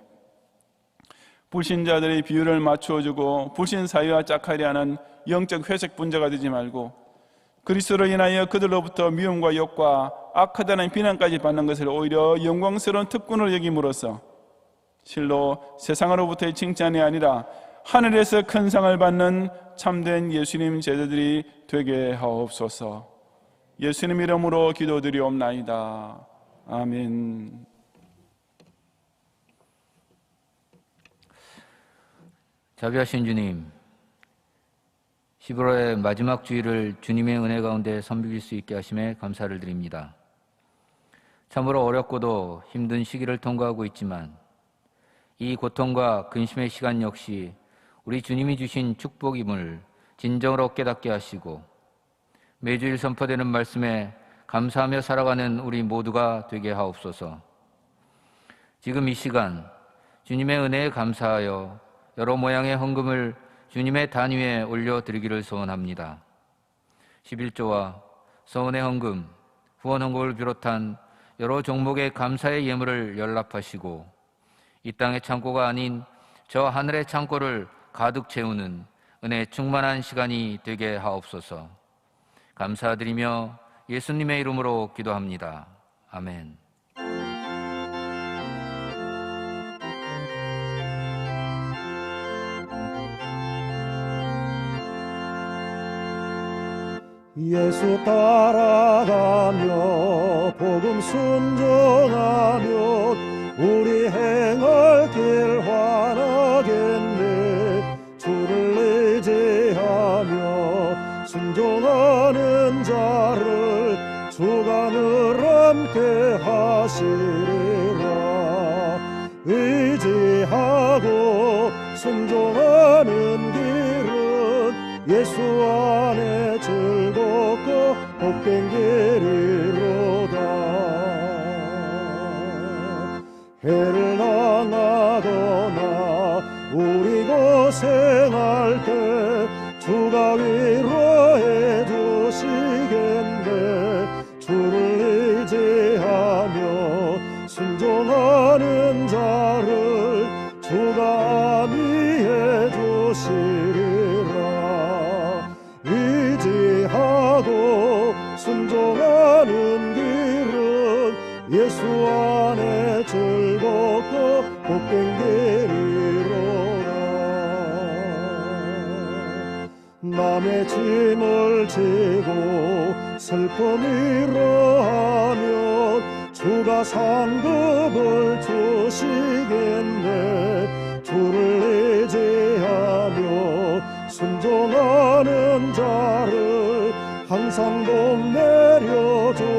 불신자들의 비율을 맞추어주고 불신사회와 짝하리 하는 영적 회색 분자가 되지 말고 그리스도로 인하여 그들로부터 미움과 욕과 악하다는 비난까지 받는 것을 오히려 영광스러운 특권으로 여김으로써 실로 세상으로부터의 칭찬이 아니라 하늘에서 큰 상을 받는 참된 예수님 제자들이 되게 하옵소서. 예수님 이름으로 기도드리옵나이다. 아멘. 자비하신 주님, 11월의 마지막 주일을 주님의 은혜 가운데 섬길 수 있게 하심에 감사를 드립니다. 참으로 어렵고도 힘든 시기를 통과하고 있지만 이 고통과 근심의 시간 역시 우리 주님이 주신 축복임을 진정으로 깨닫게 하시고 매주일 선포되는 말씀에 감사하며 살아가는 우리 모두가 되게 하옵소서. 지금 이 시간 주님의 은혜에 감사하여 여러 모양의 헌금을 주님의 단 위에 올려드리기를 소원합니다. 11조와 서원의 헌금, 후원 헌금을 비롯한 여러 종목의 감사의 예물을 연락하시고 이 땅의 창고가 아닌 저 하늘의 창고를 가득 채우는 은혜 충만한 시간이 되게 하옵소서. 감사드리며 예수님의 이름으로 기도합니다. 아멘. 예수 따라가며 복음 순종하며 우리 행할 길 환하겠네. 주를 의지하며 순종하는 자를 주가 늘 함께 하시리라. 의지하고 순종하는 길은 예수 안에 즐겁고 복된 길이로다. 해를 당하거나 우리 고생할 때 주가 위로해 주시겠네. 주를 의지하며 순종하는 자를 주가 안위해 주시리라. 의지하고 순종하는 길은 예수 안에 즐겁고 복된 길이로다. 남의 짐을 지고 슬픔이로 하면 주가 상급을 주시겠네. 주를 의지하며 순종하는 자를 항상 복 내려주시리라.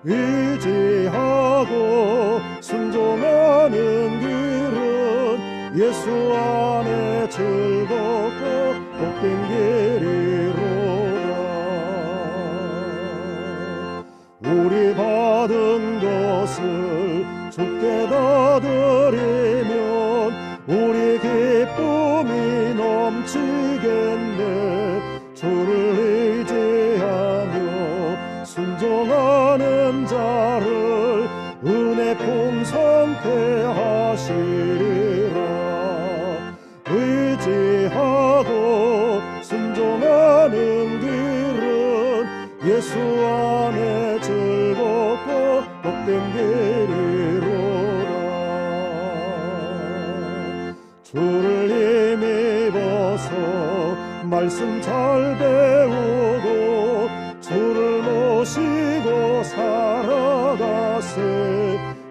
의지하고 순종하는 길은 예수 안에 즐겁고 복된 길이로다. 우리 받은 것을 주께 다 드리면 우리 기쁨이 넘치겠네. 주를 의지하며 순종하는 자를 은혜 풍성케 하시리라. 의지하고 순종하는 길은 예수 안에 즐겁고 복된 길이로다. 주를 힘입어서 말씀 잘 배우고 주를 모시고 살아가세.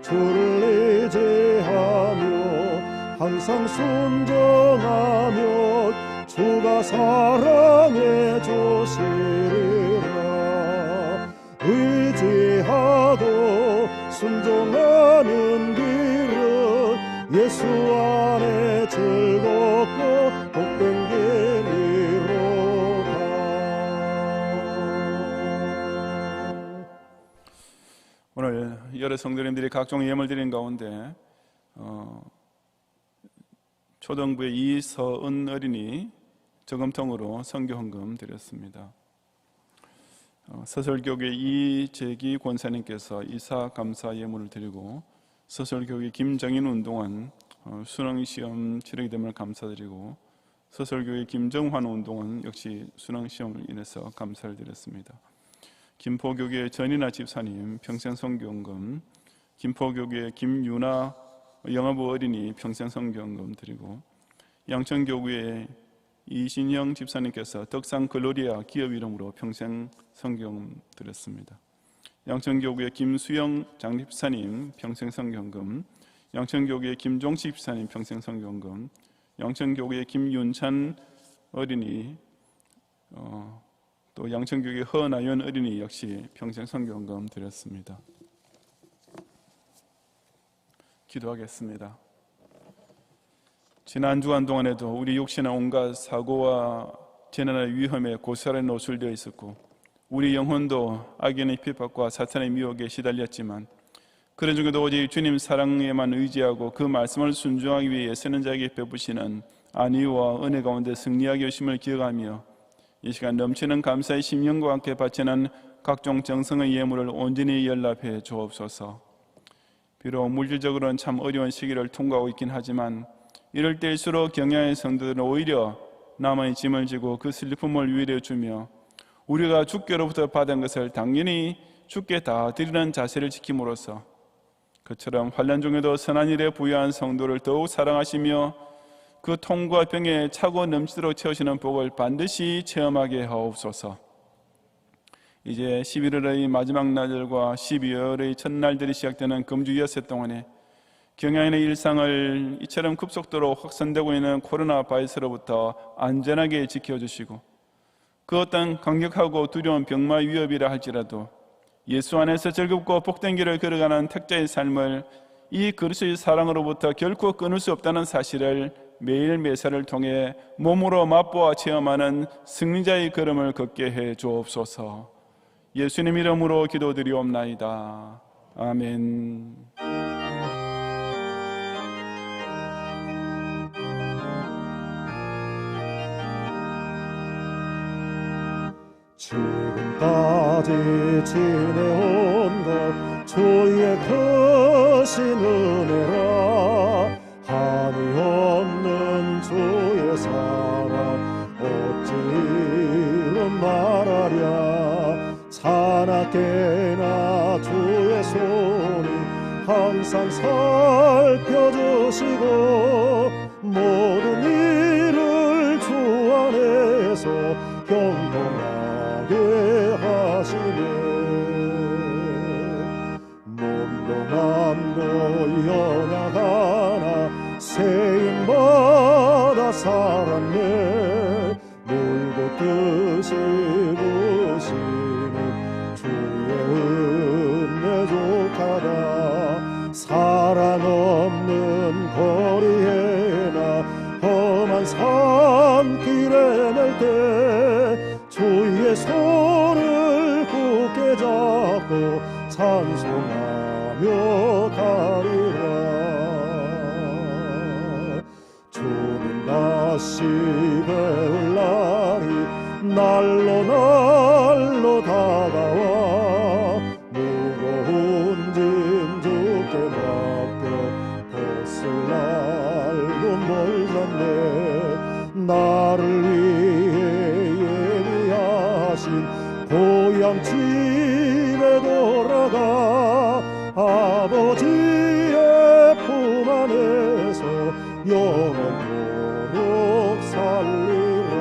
주를 의지하며 항상 순종하며 주가 사랑해 주시리라. 의지하고 순종하는 길은 예수 안에 즐겁고 복된 길이로다. 오늘 여러 성도님들이 각종 예물 드린 가운데 초등부의 이서은 어린이 저금통으로 선교 헌금 드렸습니다. 서설교회 이재기 권사님께서 이사 감사 예물을 드리고 서설교회 김정인 운동원 수능시험 치르게 됨을 감사드리고 서설교회 김정환 운동원 역시 수능시험을 인해서 감사를 드렸습니다. 김포교회 전인아 집사님 평생 선교헌금, 김포교회 김유나 영아부 어린이 평생 선교헌금 드리고 양천교회 이신영 집사님께서 덕산 글로리아 기업 이름으로 평생 선교헌금 드렸습니다. 양천교회 김수영 장집사님 평생 선교헌금, 양천교회 김종식 집사님 평생 선교헌금, 양천교회 김윤찬 어린이 또 양천교회 허나연 어린이 역시 평생 선교헌금 드렸습니다. 기도하겠습니다. 지난 주간 동안에도 우리 육신은 온갖 사고와 재난의 위험에 고스란히 노출되어 있었고 우리 영혼도 악인의 핍박과 사탄의 미혹에 시달렸지만 그런 중에도 오직 주님 사랑에만 의지하고 그 말씀을 순종하기 위해 애쓰는 자에게 베푸시는 안위와 은혜 가운데 승리하게 하심을 기억하며 이 시간 넘치는 감사의 심령과 함께 바치는 각종 정성의 예물을 온전히 연락해 주옵소서. 비록 물질적으로는 참 어려운 시기를 통과하고 있긴 하지만 이럴 때일수록 경야의 성도들은 오히려 남의 짐을 지고 그 슬픔을 위로해 주며 우리가 주께로부터 받은 것을 당연히 주께 다 드리는 자세를 지킴으로써 그처럼 환난 중에도 선한 일에 부유한 성도를 더욱 사랑하시며 그 통과 병에 차고 넘치도록 채우시는 복을 반드시 체험하게 하옵소서. 이제 11월의 마지막 날들과 12월의 첫날들이 시작되는 금주 엿새 동안에 경야인의 일상을 이처럼 급속도로 확산되고 있는 코로나 바이러스로부터 안전하게 지켜주시고 그 어떤 강력하고 두려운 병마 위협이라 할지라도 예수 안에서 즐겁고 복된 길을 걸어가는 택자의 삶을 이 그리스도의 사랑으로부터 결코 끊을 수 없다는 사실을 매일 매사를 통해 몸으로 맛보아 체험하는 승리자의 걸음을 걷게 해 주옵소서. 예수님 이름으로 기도드리옵나이다. 아멘. 지금까지 지내온 것 주의 크신 은혜라. 한이 없는 주의 사랑 어찌 이름 말하랴. 사납게나 주의 손이 항상 살펴주시고 모든 일을 주 안에서 경건하게 하시네. 몸도 맘도 연약 하나 세임받아 살았네. 물고 뜻이 부시는 주의 은혜 족하다. 사랑 없는 거리에나 험한 산길에 낼 때 주의 손을 굳게 잡고 찬송하며 가리라. 주는 다시 배울 날이 날로 다가와. 무거운 짐 주께 맡겨 벗을 날도 멀었네. 나를 위해 예비하신 고향 집에 돌아가 아버지의 품 안에서 영원토록 살리라.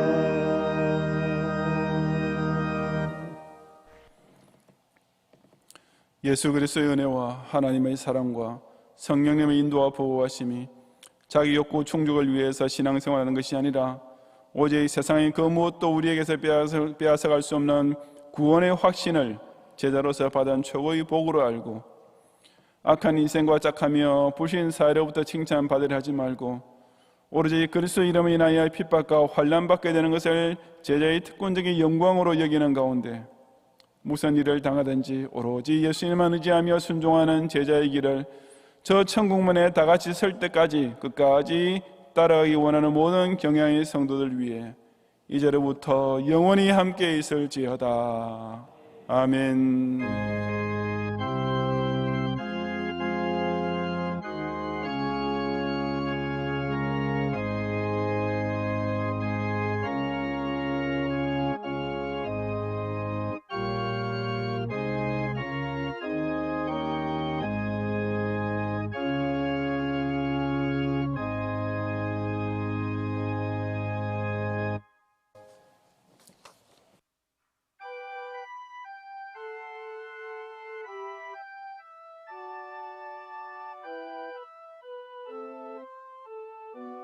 예수 그리스도의 은혜와 하나님의 사랑과 성령님의 인도와 보호하심이 자기 욕구 충족을 위해서 신앙생활하는 것이 아니라 오직 세상의 그 무엇도 우리에게서 빼앗아갈 수 없는 구원의 확신을 제자로서 받은 최고의 복으로 알고 악한 인생과 짝하며 불신 사회로부터 칭찬받으려 하지 말고 오로지 그리스도 이름으로 인하여 핍박과 환난받게 되는 것을 제자의 특권적인 영광으로 여기는 가운데 무슨 일을 당하든지 오로지 예수님만 의지하며 순종하는 제자의 길을 저 천국문에 다 같이 설 때까지 끝까지 따라가기 원하는 모든 경향의 성도들 위해 이제로부터 영원히 함께 있을지어다. 아멘.